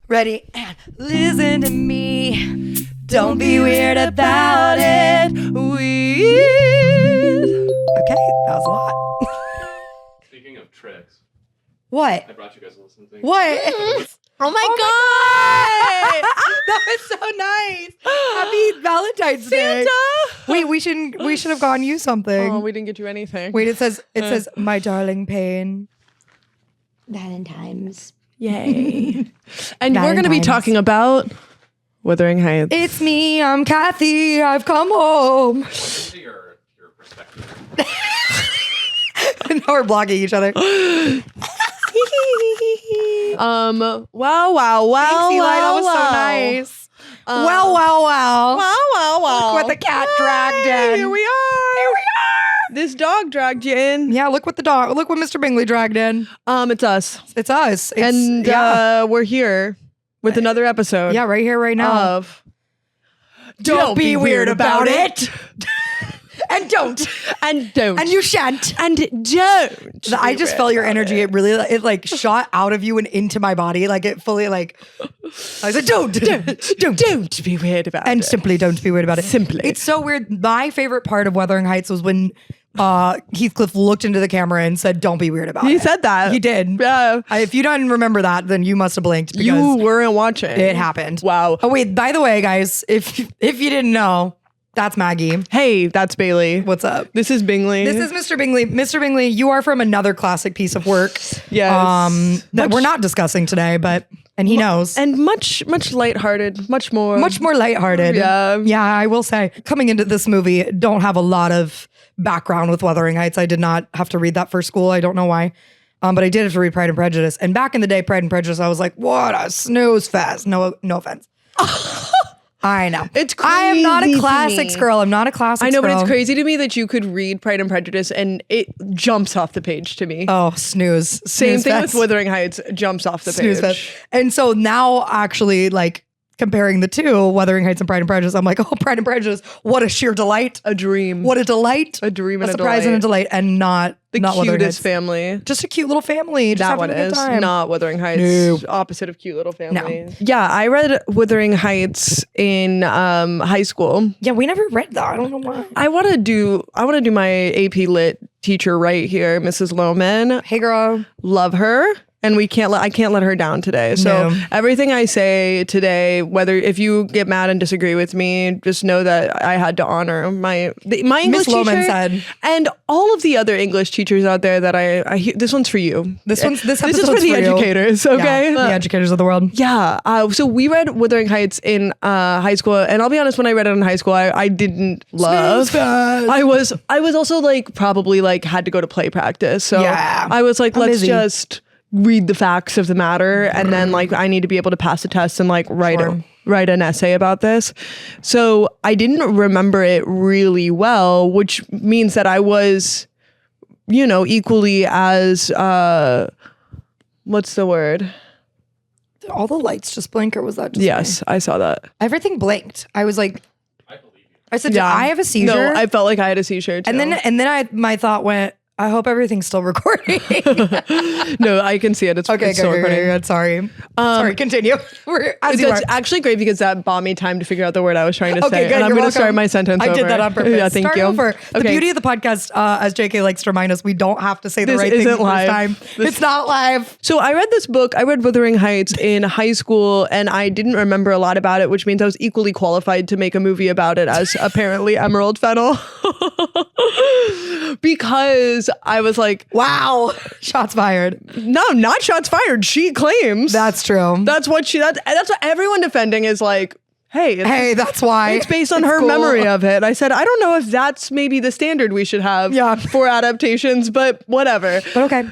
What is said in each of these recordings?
Ready? And listen to me. Don't be weird about it. Weird. Okay, that was a lot. Speaking of tricks. What? I brought you guys a little something. What? Oh my God! That was so nice. Happy Valentine's Day. Santa! Wait, we should have gotten you something. Oh, we didn't get you anything. Wait, it says my darling Payne. Valentine's. Yay. And we're going to be Valentine's. talking about Wuthering Heights. It's me, I'm Kathy, I've come home. Into your perspective. Now we're blocking each other. Wow. Thanks, Eli, that was so nice. Wow. Wow. Look what the cat dragged in. Here we are. This dog dragged you in. Yeah, look what Mr. Bingley dragged in. It's us. It's us. We're here with another episode. Yeah, right here, right now. Of Don't be weird about it. And don't. And don't. And you shan't. And don't. I just felt your energy. It really, it like shot out of you and into my body. Like it fully like, I said, don't be weird about it. And simply don't be weird about it. Simply. It's so weird. My favorite part of Wuthering Heights was when Heathcliff looked into the camera and said, don't be weird about it. He said that. He did. Yeah. If you don't remember that, then you must have blinked. Because You weren't watching. it happened. Wow. Oh, wait, by the way, guys, if you didn't know, that's Maggie. Hey, that's Bailey. What's up? This is Bingley. This is Mr. Bingley. Mr. Bingley, you are from another classic piece of work. Yes. That we're not discussing today, and he knows. And much lighthearted, much more lighthearted. Yeah. Yeah, I will say, coming into this movie, don't have a lot of background with Wuthering Heights. I did not have to read that for school. I don't know why. But I did have to read Pride and Prejudice. And back in the day, Pride and Prejudice, I was like, what a snooze fest. No offense. I know. It's crazy. I am not a to me. classics girl. I'm not a classics girl. I know, but it's crazy to me that you could read Pride and Prejudice and it jumps off the page to me. Oh, snooze. Same Snooze thing fest. with Wuthering Heights, jumps off the Snooze page. fest. And so now actually like comparing the two, Wuthering Heights and Pride and Prejudice, I'm like, oh, Pride and Prejudice, what a sheer delight. A dream. What a delight. A dream and a surprise delight. and a delight. And not The not Wuthering cutest Heights. family. Just a cute little family. Just That having one a good is time. not Wuthering Heights. No. Opposite of cute little family. Yeah, I read Wuthering Heights in high school. Yeah, we never read that. I don't know why. I want to do my AP Lit teacher right here, Mrs. Lohman. Hey, girl. Love her. And I can't let her down today. So No. everything I say today, if you get mad and disagree with me, just know that I had to honor my English Miss teacher Lohman said. and all of the other English teachers out there that I hear. This one's for you. This is episode's for the you. educators. Okay, Yeah, the educators of the world. Yeah. So we read Wuthering Heights in high school, and I'll be honest, when I read it in high school, I didn't love. I was also like probably like had to go to play practice, so Yeah. I was like, I'm let's busy. just read the facts of the matter, and then like I need to be able to pass a test and like write an essay about this. So I didn't remember it really well, which means that I was, equally as what's the word? Did all the lights just blink, or was that just Yes, me? I saw that. Everything blinked. I was like, I believe you. I said, did I have a seizure? No, I felt like I had a seizure too. and then my thought went, I hope everything's still recording. No, I can see it. It's Okay, it's still recording. good. Sorry. Sorry, continue. It's actually great because that bought me time to figure out the word I was trying to say. Okay, good. And I'm You're going to welcome. start my sentence over. I did that on purpose. Yeah, thank Start you. over. The Okay. beauty of the podcast, as JK likes to remind us, we don't have to say the This right thing the isn't first live. time. It's not live. So I read this book. I read Wuthering Heights in high school, and I didn't remember a lot about it, which means I was equally qualified to make a movie about it as apparently Emerald Fennel. Because I was like, Wow. Shots fired. no, not shots fired. She claims. That's true. That's what everyone defending is like, hey, That's why. it's based on It's her cool. memory of it. I said, I don't know if that's maybe the standard we should have for adaptations, but whatever. But okay.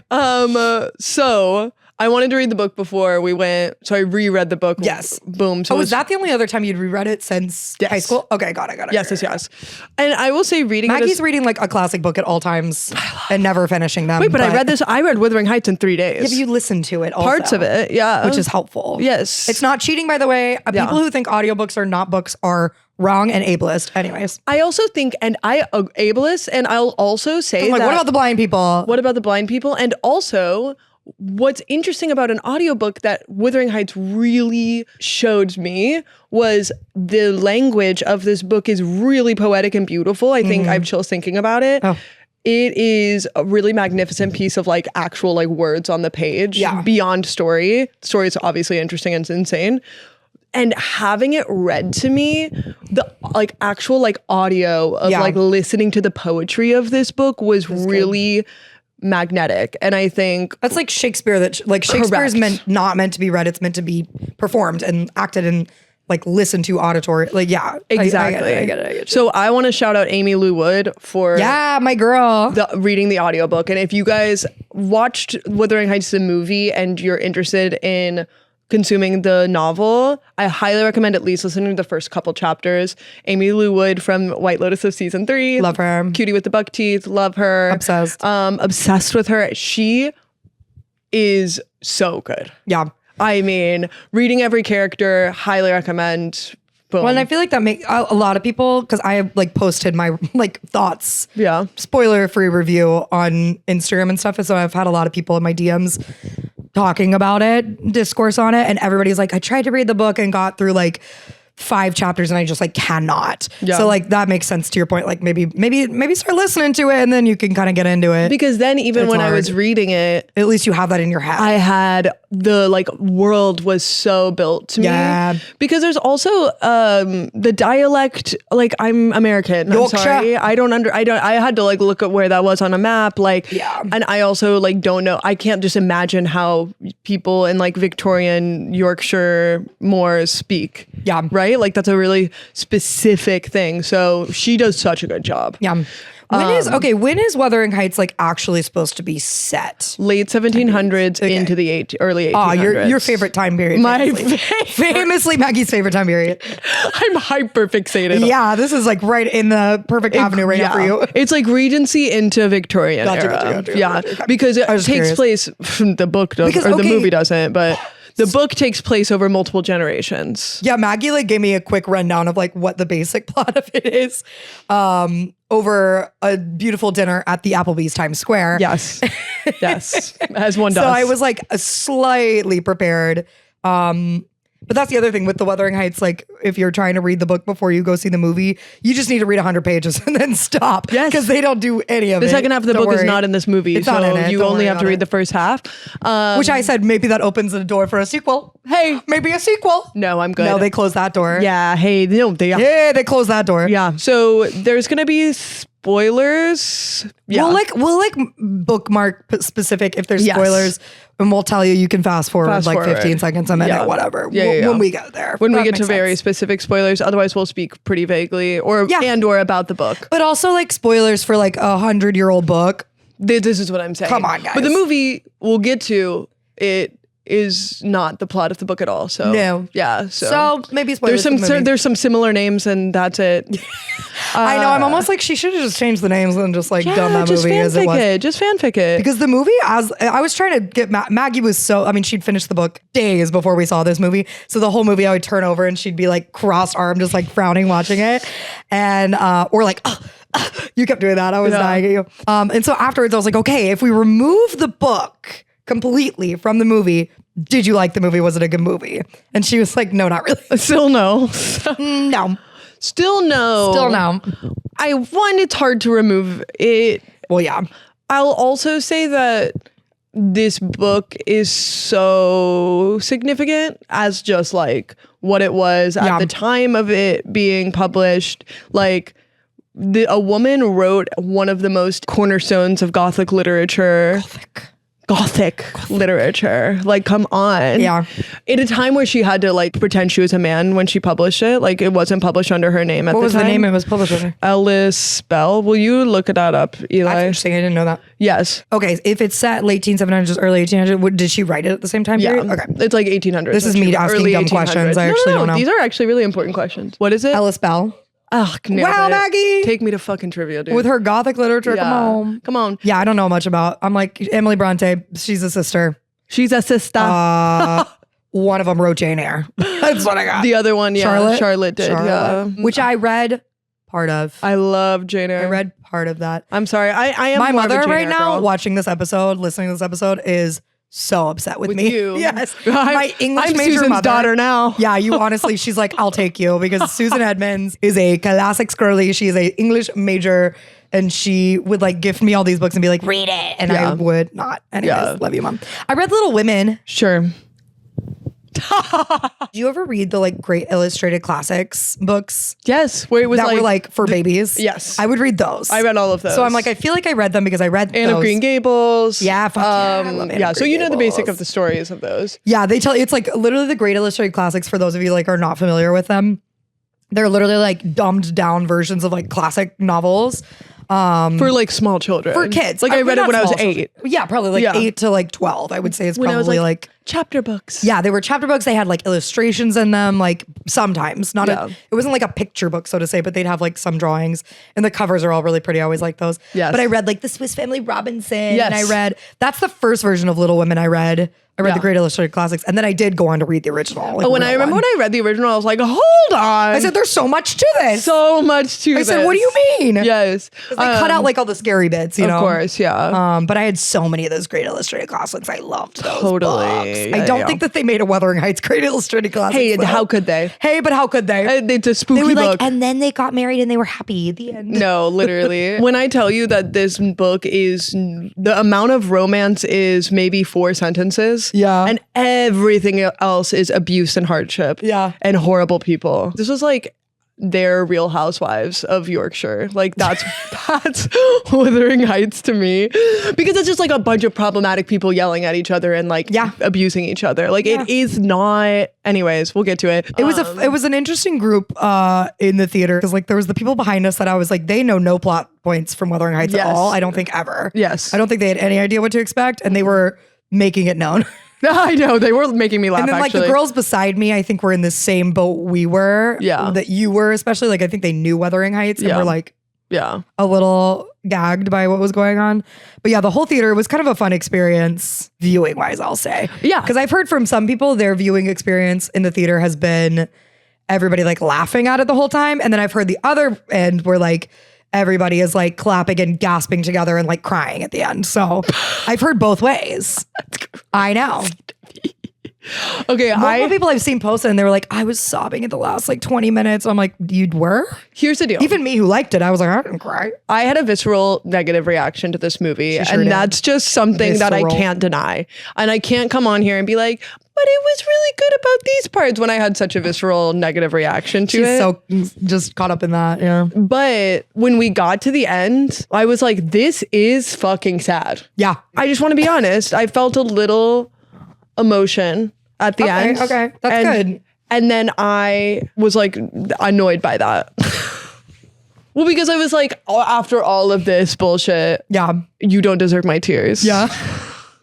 So I wanted to read the book before we went, so I reread the book. Yes. Boom. So Oh, it was that the only other time you'd reread it since high school? Okay, got it. Yes. And I will say reading Maggie's it reading like a classic book at all times and never finishing them. but I read Wuthering Heights in 3 days. Yeah, but you listen to it also. Parts of it, yeah. Which is helpful. Yes. It's not cheating, by the way. People who think audiobooks are not books are wrong and ableist. Anyways. I also think, and ableist, and I'll also say I'm like, that, what about the blind people? What about the blind people? And also, what's interesting about an audiobook that Wuthering Heights really showed me was the language of this book is really poetic and beautiful. I think I have chills thinking about it. Oh. It is a really magnificent piece of like actual like words on the page beyond story. Story is obviously interesting and insane. And having it read to me, the like actual like audio of like listening to the poetry of this book was really magnetic. And I think that's like Shakespeare, that like Shakespeare is not meant to be read. It's meant to be performed and acted and like listened to auditory. Like, yeah, exactly. I get it. So I want to shout out Amy Lou Wood for my girl reading the audiobook. And if you guys watched Wuthering Heights the movie and you're interested in consuming the novel, I highly recommend at least listening to the first couple chapters. Amy Lou Wood from White Lotus of season 3. Love her. Cutie with the buck teeth. Love her. Obsessed with her. She is so good. Yeah. I mean, reading every character, highly recommend. Boom. Well, and I feel like that makes a lot of people, because I have like posted my like thoughts, spoiler-free review on Instagram and stuff. And so I've had a lot of people in my DMs talking about it, discourse on it, and everybody's like, I tried to read the book and got through like 5 chapters and I just like cannot. So like that makes sense to your point. Like maybe start listening to it and then you can kind of get into it. Because then even when I was reading it, at least you have that in your head. I had the like world was so built to me. Because there's also the dialect, like I'm American. Yorkshire. I'm sorry. I had to like look at where that was on a map. Like and I also like don't know. I can't just imagine how people in like Victorian Yorkshire Moors speak. Yeah. Right? Like that's a really specific thing. So she does such a good job. Yeah. When is Wuthering Heights like actually supposed to be set? Late 1700s into the early 1800s. Your favorite time period. Famously Maggie's favorite time period. I'm hyper fixated. Yeah, this is like right in the perfect avenue right now for you. It's like Regency into Victorian era. Gotcha. Because it takes place, the book doesn't, or the movie doesn't, but the book takes place over multiple generations. Yeah, Maggie like gave me a quick rundown of like what the basic plot of it is. Over a beautiful dinner at the Applebee's Times Square. Yes, as one does. So I was like slightly prepared. But that's the other thing with the Wuthering Heights. Like, if you're trying to read the book before you go see the movie, you just need to read 100 pages and then stop. Yes. Because they don't do any of it. The second half of the book is not in this movie. It's not in it. You only have to read the first half. Which I said, maybe that opens the door for a sequel. Hey, maybe a sequel. No, I'm good. No, they closed that door. Yeah, hey, they closed that door. Yeah. So there's going to be spoilers. Yeah. We'll bookmark specific if there's spoilers, and we'll tell you. You can fast forward 15 seconds, a minute, whatever. When we get there. When we get to very specific spoilers. Otherwise, we'll speak pretty vaguely or about the book. But also like spoilers for like 100-year-old book. This is what I'm saying. Come on, guys. But the movie we'll get to it is not the plot of the book at all. So no. Yeah. So maybe spoilers. There's some similar names and that's it. I know. I'm almost like she should have just changed the names and just like done that movie as it was. Just fanfic it. Because the movie, as I was trying to get Maggie was so. I mean, she'd finished the book days before we saw this movie. So the whole movie, I would turn over and she'd be like crossed-armed, just like frowning, watching it, and or like. You kept doing that. I was dying at you. And so afterwards, I was like, okay, if we remove the book completely from the movie, did you like the movie? Was it a good movie? And she was like, no, not really. Still no. No. Still no. Still no. It's hard to remove it. Well, yeah. I'll also say that this book is so significant as just like what it was at the time of it being published. Like, a woman wrote one of the most cornerstones of Gothic literature. Gothic literature. Like, come on. Yeah. At a time where she had to like pretend she was a man when she published it. Like, it wasn't published under her name at the time. What was the name it was published under? Alysa Liu. Will you look that up, Eli? That's interesting. I didn't know that. Yes. Okay. If it's set late 1700s, early 1800s, did she write it at the same time period? Okay. It's like 1800s. This is me asking dumb questions. I actually don't know. These are actually really important questions. What is it? Alysa Liu. Oh, wow, Maggie. Take me to fucking trivia, dude. With her Gothic literature, Come on. Yeah, I don't know much about. I'm like, Emily Bronte, she's a sister. She's a sister. One of them wrote Jane Eyre. That's what I got. The other one, Charlotte did. Yeah. Which I read part of. I love Jane Eyre. I read part of that. I'm sorry. I am my more mother of a Jane right Eyre now girl. watching this episode, listening to this episode is so upset with me. you. Yes. My English I'm major Susan's mother. daughter now. Yeah, you honestly, she's like, I'll take you because Susan Edmonds is a classic girly. She is a English major and she would like gift me all these books and be like, read it. And I would not. Anyways, love you, Mom. I read Little Women. Sure. Do you ever read the like great illustrated classics books Yes. Where it was that were like for babies? Yes. I would read those. I read all of those. So I'm like, I feel like I read them because I read Anne of those. Green Gables. Yeah, fuck yeah. I love Anne of So Green you know the basic Gables. of the stories of those. Yeah, they tell you it's like literally the great illustrated classics for those of you like are not familiar with them. They're literally like dumbed down versions of like classic novels. For like small children. For kids. Like I read it not when I was small 8. children. Yeah, probably like 8 to like 12. I would say it's When I probably was like chapter books. yeah, they were chapter books. They had like illustrations in them, like sometimes. Not Yeah. it wasn't like a picture book, so to say, but they'd have like some drawings. And the covers are all really pretty. I always like those. Yes. But I read like the Swiss Family Robinson. Yes. And I read that's the first version of Little Women I read. I read the Great Illustrated Classics. And then I did go on to read the original. Like, When I real remember one. when I read the original, I was like, hold on. I said, there's so much to this. so much to I this. said, what do you mean? Yes. They cut out like all the scary bits, you know? Of course, yeah. But I had so many of those Great Illustrated Classics. I loved those Totally. books. Yeah, I don't yeah. think that they made a Wuthering Heights Great Illustrated Classics. Hey, though. how could they? Hey, but how could they? It's a spooky They were book. like, and then they got married and they were happy at the end. No, literally. When I tell you that this book is, the amount of romance is maybe 4 sentences. Yeah. And everything else is abuse and hardship. Yeah. And horrible people. This was like their Real Housewives of Yorkshire. Like that's Wuthering Heights to me. Because it's just like a bunch of problematic people yelling at each other and like abusing each other. Like it is not, anyways, we'll get to it. It was an interesting group in the theater because like there was the people behind us that I was like, they know no plot points from Wuthering Heights at all. I don't think ever. Yes. I don't think they had any idea what to expect and they were making it known. I know, they were making me laugh. And then like the girls beside me, I think were in the same boat we were. Yeah. That you were, especially like I think they knew Wuthering Heights and were like a little gagged by what was going on. But yeah, the whole theater was kind of a fun experience viewing wise, I'll say. Yeah. Because I've heard from some people their viewing experience in the theater has been everybody like laughing at it the whole time. And then I've heard the other end where like everybody is like clapping and gasping together and like crying at the end. So I've heard both ways. I know. Okay, Multiple people I've seen posted and they were like, I was sobbing at the last like 20 minutes. I'm like, you were? here's the deal. Even me who liked it, I was like, I didn't cry. I had a visceral negative reaction to this movie, She sure and did. that's just something that I Visceral. can't deny. And I can't come on here and be like, but it was really good about these parts when I had such a visceral negative reaction to She's it. so just caught up in that. Yeah. But when we got to the end, I was like, this is fucking sad. Yeah. I just want to be honest. I felt a little emotion at the end. Okay. That's good. And then I was like annoyed by that. Well, because I was like, after all of this bullshit, Yeah. you don't deserve my tears. Yeah.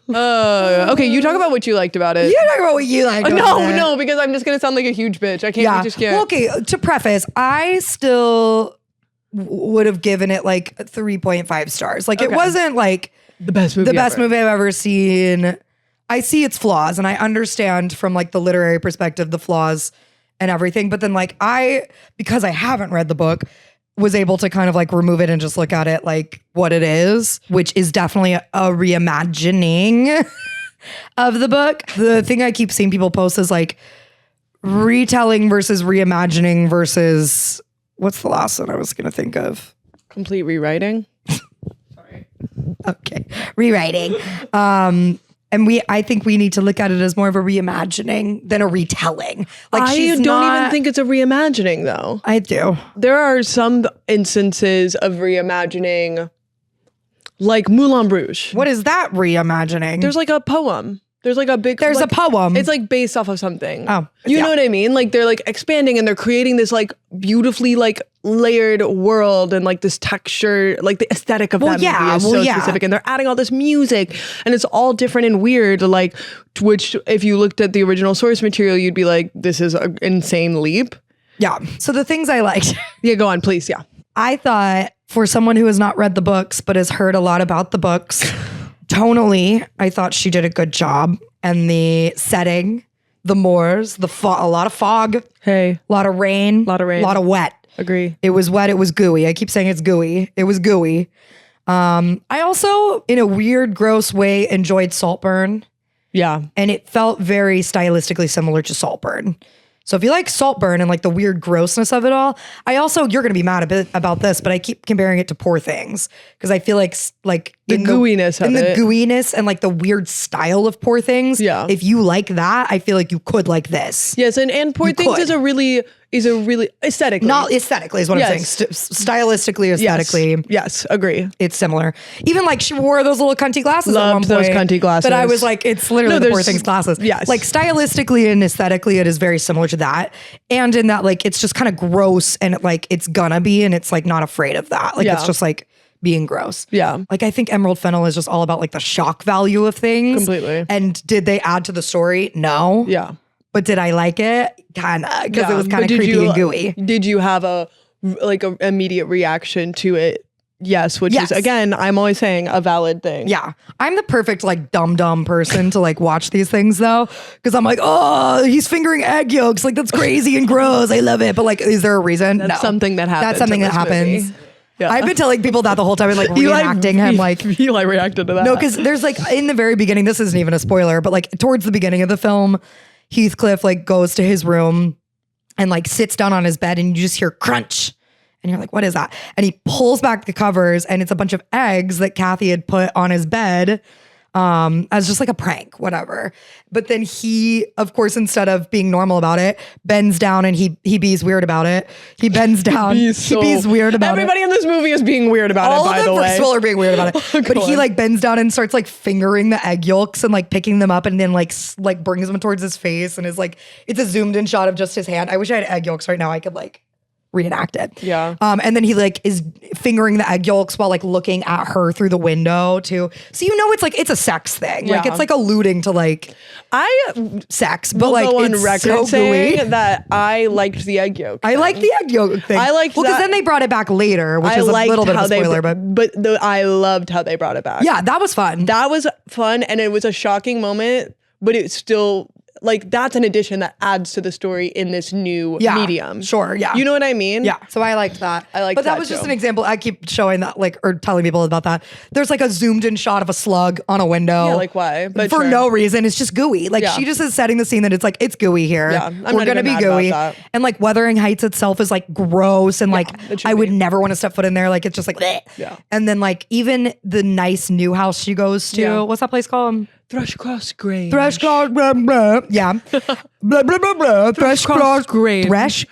Okay, you talk about what you liked about it. You talk about what you like. No, because I'm just gonna sound like a huge bitch. I can't. Yeah. I just can't. Well, okay. To preface, I still would have given it like 3.5 stars. Like it wasn't like the best movie. the best ever. movie I've ever seen. I see its flaws and I understand from like the literary perspective the flaws and everything. But then like because I haven't read the book, was able to kind of like remove it and just look at it like what it is, which is definitely a reimagining of the book. The thing I keep seeing people post is like retelling versus reimagining versus what's the last one I was going to think of? Complete rewriting. Okay. Rewriting. And I think we need to look at it as more of a reimagining than a retelling. Like I she's don't not, even think it's a reimagining though. I do. There are some instances of reimagining, like Moulin Rouge. What is that reimagining? There's like a poem. There's like a big. There's like, a poem. It's like based off of something. Oh, you yeah. know what I mean? Like they're like expanding and they're creating this like beautifully like layered world and like this texture, like the aesthetic of that movie is so specific. And they're adding all this music and it's all different and weird. Like, which if you looked at the original source material, you'd be like, this is an insane leap. Yeah. So the things I liked. Yeah, go on, please. Yeah. I thought for someone who has not read the books but has heard a lot about the books, tonally, I thought she did a good job. And the setting, the moors, a lot of fog, Hey, a lot of rain, Lot of rain. a lot of wet. agree. It was wet. It was gooey. I keep saying it's gooey. It was gooey. I also, in a weird, gross way, enjoyed Saltburn. Yeah. And it felt very stylistically similar to Saltburn. So if you like Saltburn and like the weird grossness of it all, you're going to be mad a bit about this, but I keep comparing it to Poor Things because I feel like the gooiness of it. the gooiness and like the weird style of Poor Things. Yeah. If you like that, I feel like you could like this. Yes, and Poor Things is a really aesthetically. Not aesthetically is what I'm saying. Stylistically, aesthetically. Yes, agree. It's similar. Even like she wore those little cunty glasses at one Loved those point. cunty glasses. But I was like, it's literally the Poor there's- Things glasses. yes. Like stylistically and aesthetically, it is very similar to that. And in that, like, it's just kind of gross and it's gonna be, and it's like not afraid of that. Like, it's just like being gross. Yeah. Like, I think Emerald Fennel is just all about like the shock value of things. Completely. And did they add to the story? No. Yeah. But did I like it? Kinda. Because it was kind But of did creepy and gooey. Did you have a immediate reaction to it? Yes, which Yes. is, again, I'm always saying a valid thing. Yeah. I'm the perfect like dumb person to like watch these things though. Cause I'm like, oh, he's fingering egg yolks. Like that's crazy and gross. I love it. But like, is there a reason? That's No. something that happens. That's something in that this happens. movie. Yeah. I've been telling people that the whole time and like reenacting him like Eli reacted to that. no, because there's like in the very beginning, this isn't even a spoiler, but like towards the beginning of the film, Heathcliff like goes to his room and like sits down on his bed and you just hear crunch. And you're like, what is that? And he pulls back the covers and it's a bunch of eggs that Kathy had put on his bed as just like a prank, whatever. But then he, of course, instead of being normal about it, bends down and he bees weird about it. He bends down. He bees weird about Everybody in this movie is being weird about All it, by of the them way. first of all are being weird about it. But he like bends down and starts like fingering the egg yolks and like picking them up and then like brings them towards his face and is like, it's a zoomed in shot of just his hand. I wish I had egg yolks right now. I could like reenact it. Yeah. And then he like is fingering the egg yolks while like looking at her through the window too. So it's a sex thing. Like Yeah. it's like alluding to like I sex, but will like go on it's record so saying gooey. that I liked the egg yolk. I like the egg yolk thing. I liked because that- then they brought it back later, which I is a liked little bit of how a spoiler, but I loved how they brought it back. yeah, that was fun. That was fun, and it was a shocking moment, but it's still like that's an addition that adds to the story in this new medium. Sure, yeah. You know what I mean? Yeah, so I liked that. I liked but that that was just too. an example. I keep showing that, like, or telling people about that. There's like a zoomed in shot of a slug on a window. Yeah, like why? But for sure. no reason. It's just gooey. Like Yeah. she just is setting the scene that it's gooey here. Yeah, I'm we're not gonna even be mad about gooey. that. And like Wuthering Heights itself is like gross and like it should I would be. never want to step foot in there. Like it's just like bleh. Yeah. And then like even the nice new house she goes to. Yeah. What's that place called? Thrushcross Grange. Thrushcross, blah, blah. Yeah. blah, blah, blah, blah. Thrushcross Grange. Thrush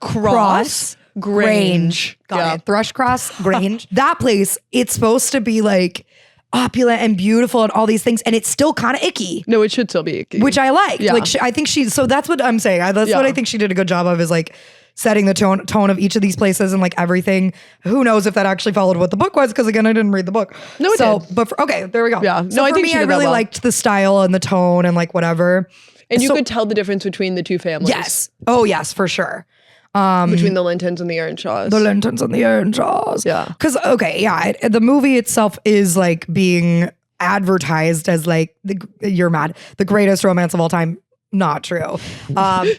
Cross Grange. Got Yeah. it. Thrushcross Grange. That place, it's supposed to be like opulent and beautiful and all these things, and it's still kind of icky. No, it should still be icky. Which I liked. Yeah. Like I think so that's what I'm saying. That's Yeah. what I think she did a good job of is like setting the tone of each of these places and like everything. Who knows if that actually followed what the book was? Because again, I didn't read the book. No, it did. But okay, there we go. Yeah. So No, I for think me, she I did that really well. liked the style and the tone and like whatever. And you So- could tell the difference between the two families. Yes. Oh yes, for sure. Between the Lintons and the Earnshaws. The Lintons and the Earnshaws. Yeah. Because, okay, yeah, the movie itself is like being advertised as like, you're mad, the greatest romance of all time. Not true.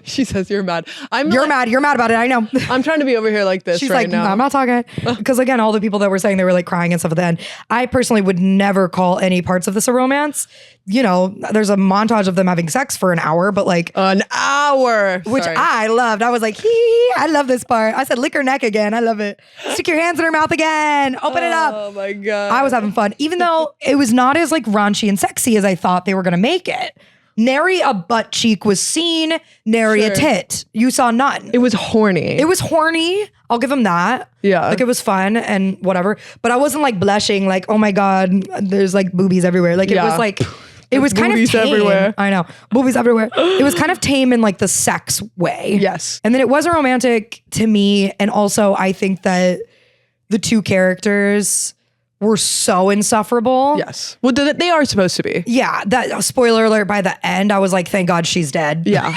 She says you're mad. You're mad about it. I know. I'm trying to be over here like this She's right like, now. no, I'm not talking. Because again, all the people that were saying they were like crying and stuff at the end, I personally would never call any parts of this a romance. You know, there's a montage of them having sex for an hour, but like, An hour. which Sorry. I loved. I was like, I love this part. I said, lick her neck again. I love it. Stick your hands in her mouth again. Open it up. Oh my God. I was having fun, even though it was not as like raunchy and sexy as I thought they were going to make it. Nary a butt cheek was seen. Nary a Sure. tit. You saw none. It was horny. It was horny. I'll give him that. Yeah. Like it was fun and whatever. But I wasn't like blushing like, oh my God, there's like boobies everywhere. Like it Yeah. was like, it was kind of boobies tame. everywhere. I know. Boobies everywhere. It was kind of tame in like the sex way. Yes. And then it wasn't romantic to me. And also I think that the two characters were so insufferable. Yes. Well, they are supposed to be. Yeah, that spoiler alert, by the end, I was like, thank God she's dead. Yeah.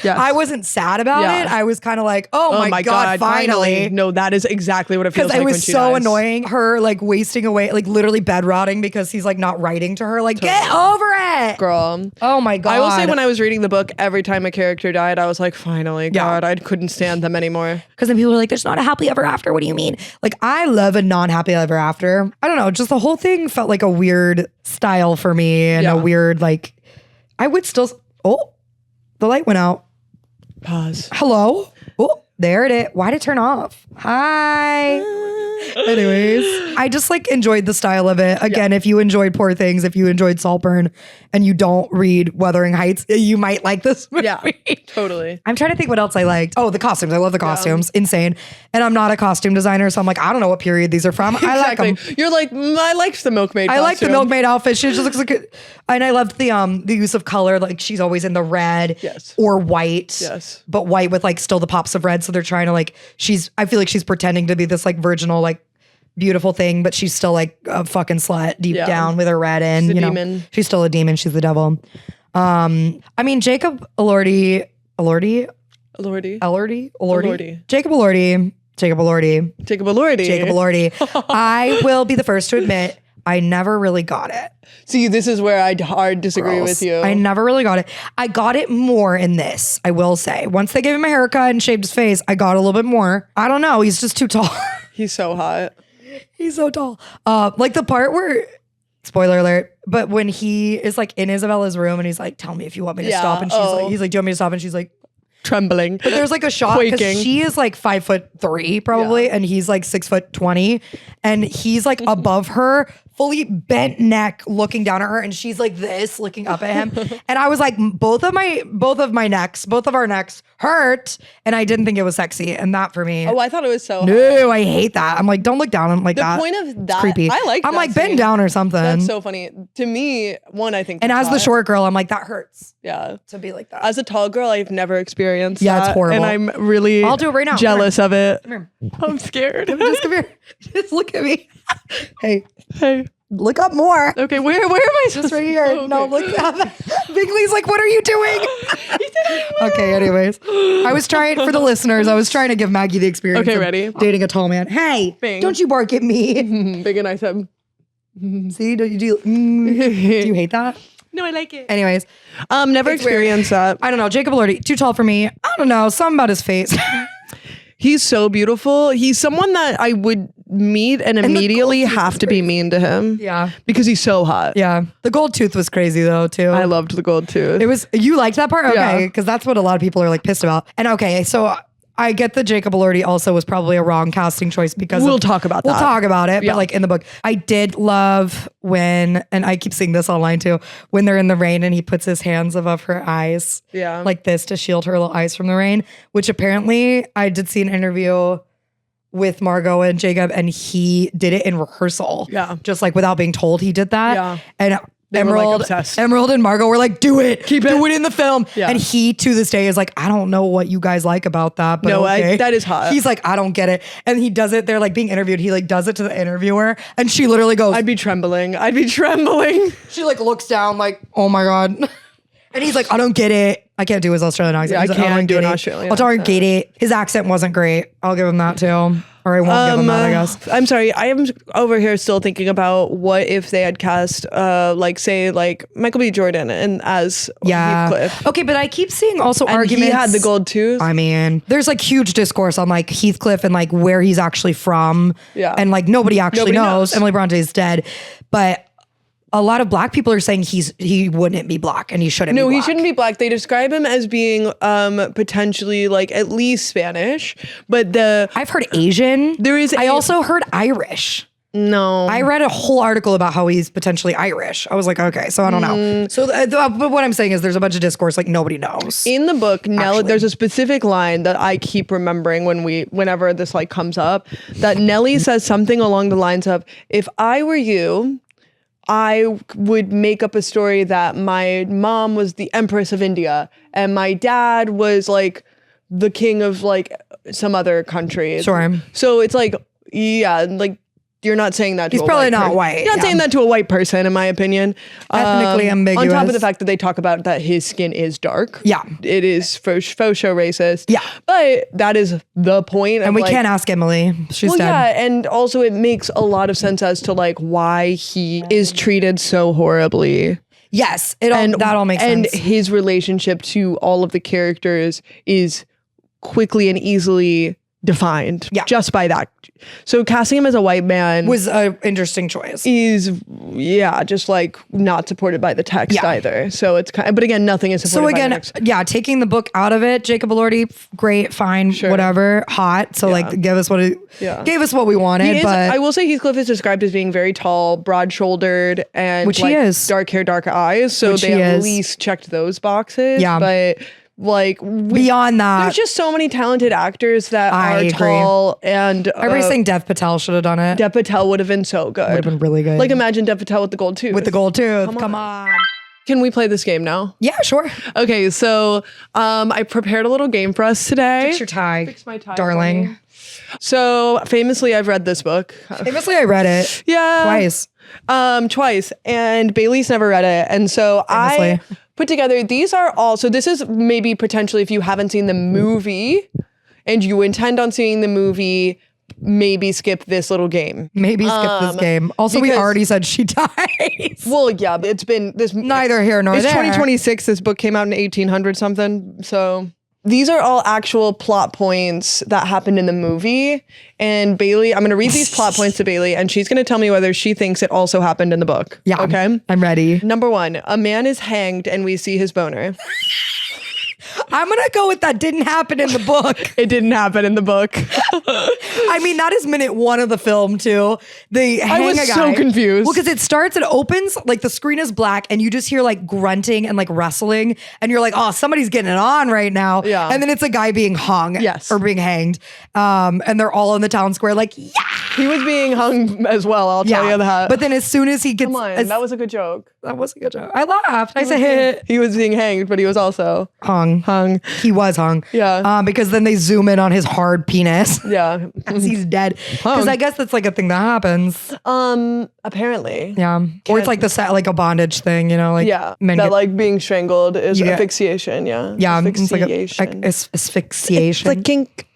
Yes. I wasn't sad about Yeah. it. I was kind of like, oh, my God, finally. No, that is exactly what it feels Because like it when was she so dies. annoying. Her like wasting away, like literally bed rotting because he's like not writing to her. Like, get over it. Girl. Oh my God. I will say when I was reading the book, every time a character died, I was like, finally, Yeah. God, I couldn't stand them anymore. Because then people are like, there's not a happy ever after. What do you mean? Like, I love a non-happy ever after. I don't know, just the whole thing felt like a weird style for me and a weird, like, I would still, oh, the light went out. Pause. Hello? Oh, there it is. Why'd it turn off? Hi. Anyways, I just like enjoyed the style of it. Again, if you enjoyed Poor Things, if you enjoyed Saltburn and you don't read Wuthering Heights, you might like this movie. Yeah, totally. I'm trying to think what else I liked. Oh, the costumes. I love the costumes. Insane. And I'm not a costume designer, so I'm like, I don't know what period these are from. I like them. You're like, I liked the milkmaid I costume. like the milkmaid outfit. She just looks like it. And I loved the use of color. Like she's always in the red or white. Yes. But white with like still the pops of red. So they're trying to like, I feel like she's pretending to be this like virginal, like beautiful thing, but she's still like a fucking slut deep down with her red in. She's a demon. She's still a demon. She's the devil. I mean, Jacob Elordi. I will be the first to admit, I never really got it. See, this is where I'd hard disagree with you. I never really got it. I got it more in this, I will say. Once they gave him a haircut and shaved his face, I got a little bit more. I don't know. He's just too tall. He's so hot. He's so tall. Like the part where, spoiler alert, but when he is like in Isabella's room and he's like, tell me if you want me to stop. And he's like, do you want me to stop? And she's like, trembling. But there's like a shot because she is like 5'3" probably, and he's like 6'20", and he's like above her, fully bent neck, looking down at her, and she's like this, looking up at him. And I was like, both of our necks hurt, and I didn't think it was sexy. And that for me, I thought it was so. No, I hate that. I'm like, don't look down. I'm like the that. point of that, it's creepy. I like. I'm like, bend down or something. That's so funny to me. One, I think. And as the short girl, I'm like, that hurts. Yeah, to be like that. As a tall girl, I've never experienced. Yeah, that, it's horrible. and I'm really. I'll do it right now. Jealous of it. Come here. I'm scared. Just come here. Just look at me. Hey. Look up more. Okay, where am I? Just right here. Okay. No, look up. Bigley's like, what are you doing? Okay, anyways. I was trying, for the listeners, I was trying to give Maggie the experience of ready? Dating a tall man. Hey, don't you bark at me. Big and nice. See, do you hate that? No, I like it. Anyways. Never experienced that. I don't know. Jacob Elordi, too tall for me. I don't know. Something about his face. He's so beautiful. He's someone that I would meet and immediately have to be mean to him. Yeah. Because he's so hot. Yeah. The gold tooth was crazy though, too. I loved the gold tooth. You liked that part? Okay. Because that's what a lot of people are like pissed about. And okay, so I get that Jacob Elordi also was probably a wrong casting choice because we'll talk about that. We'll talk about it, but like in the book, I did love when, and I keep seeing this online too, when they're in the rain and he puts his hands above her eyes, like this to shield her little eyes from the rain. Which apparently I did see an interview with Margot and Jacob, and he did it in rehearsal, just like without being told he did that, and. Emerald and Margot were like, do it. Do it in the film. Yeah. And he, to this day, is like, I don't know what you guys like about that, but no, okay. That is hot. He's like, I don't get it. And he does it. They're like being interviewed. He like does it to the interviewer. And she literally goes, I'd be trembling. She like looks down like, oh my God. And he's like, I don't get it. I can't do his Australian accent. Yeah, I can't do an Australian accent. I don't get it. His accent wasn't great. I'll give him that too. Or I won't give him that, I guess. I'm sorry. I am over here still thinking about what if they had cast, say Michael B. Jordan and as Heathcliff. Okay, but I keep seeing also and arguments. He had the gold tooth. I mean, there's like huge discourse on like Heathcliff and like where he's actually from. Yeah. And like nobody knows. Emily Bronte's dead. But a lot of black people are saying he wouldn't be black and he shouldn't be black. No, he shouldn't be black. They describe him as being potentially like at least Spanish, but I've heard Asian. I also heard Irish. No. I read a whole article about how he's potentially Irish. I was like, okay, so I don't know. So but what I'm saying is there's a bunch of discourse like nobody knows. In the book, Nellie, there's a specific line that I keep remembering whenever this like comes up, that Nellie says something along the lines of, if I were you, I would make up a story that my mom was the Empress of India and my dad was like the king of like some other country. Sure. So it's like, yeah, like you're not saying that to He's probably not white. You're not saying that to a white person, in my opinion. Ethnically ambiguous. On top of the fact that they talk about that his skin is dark. Yeah. It is faux show racist. Yeah. But that is the point. And we can't ask Emily. She's dead. Yeah, and also it makes a lot of sense as to like why he is treated so horribly. Yes, that all makes sense. And his relationship to all of the characters is quickly and easily defined Yeah. just by that. So casting him as a white man Was an interesting choice. is just like not supported by the text either. So it's kind of, but again, nothing is supported So by the again, text. taking the book out of it, Jacob Elordi, great, fine, whatever, hot. So like, give us what we wanted. But I will say Heathcliff is described as being very tall, broad-shouldered, and Which he like, is. dark hair, dark eyes. So Which they he at is. least checked those boxes. Yeah. But like beyond that, there's just so many talented actors that I are agree. tall, and everybody's saying Dev Patel should have done it. Dev Patel would have been so good. Would have been really good. Like imagine Dev Patel with the gold tooth. With the gold tooth. Come on. Can we play this game now? Yeah, sure. Okay, so I prepared a little game for us today. Fix your tie. Fix my tie, darling. for me. So famously, I've read this book. Famously, I read it. Yeah. Twice. And Bailey's never read it. And so I Famously. put together, these are all, so this is maybe potentially if you haven't seen the movie and you intend on seeing the movie, maybe skip this little game. Maybe skip this game. Also, we because- already said she dies. Well, yeah, it's been this. Neither here nor It's there. 2026. This book came out in 1800 something. So these are all actual plot points that happened in the movie. And Bailey, I'm going to read these plot points to Bailey, and she's going to tell me whether she thinks it also happened in the book. Yeah. Okay. I'm ready. Number 1, a man is hanged and we see his boner. I'm going to go with that didn't happen in the book. It didn't happen in the book. I mean, that is minute 1 of the film too. They hang was a guy. so confused. Well, because it starts, it opens, like the screen is black and you just hear like grunting and like wrestling and you're like, oh, somebody's getting it on right now. Yeah. And then it's a guy being hung. Yes. Or being hanged. And they're all in the town square like, yeah. He was being hung as well, I'll tell you that. But then as soon as he gets, Come on, that was a good joke. that was a good joke. I laughed. I said, He was being hanged, but he was also hung. hung. He was hung. Yeah. Because then they zoom in on his hard penis. Yeah. As he's dead. Because Hung. I guess that's like a thing that happens. Apparently. Yeah. Or it's like the like a bondage thing, you know, like Yeah. men That get- like being strangled is You get- asphyxiation. Yeah. yeah, it's like Asphyxiation. asphyxiation. It's a kink.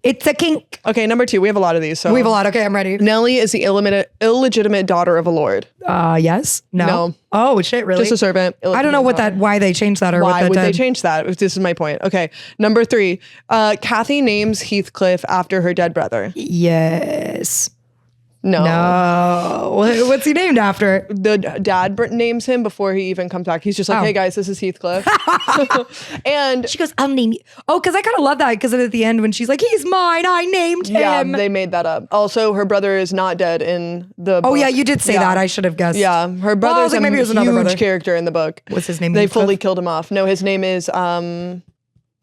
It's a kink. Okay, number 2. We have a lot of these. So We have a lot. Okay, I'm ready. Nellie is the illegitimate daughter of a lord. Yes. No. No. Oh shit! Really? Just a servant. I don't know what that. Why they changed that or what Why that would they did. change that? This is my point. Okay. Number 3. Kathy names Heathcliff after her dead brother. Yes. No. No. What's he named after? The dad names him before he even comes back. He's just like, Oh. hey guys, this is Heathcliff. And She goes, I'll name you. Oh, because I kind of love that because at the end when she's like, he's mine, I named yeah, him. they made that up. Also, her brother is not dead in the book. Oh yeah, you did say Yeah. that. I should have guessed. Yeah, her brother's like, a maybe it was another huge brother. character in the book. What's his name? They Heathcliff? fully killed him off. No, his name is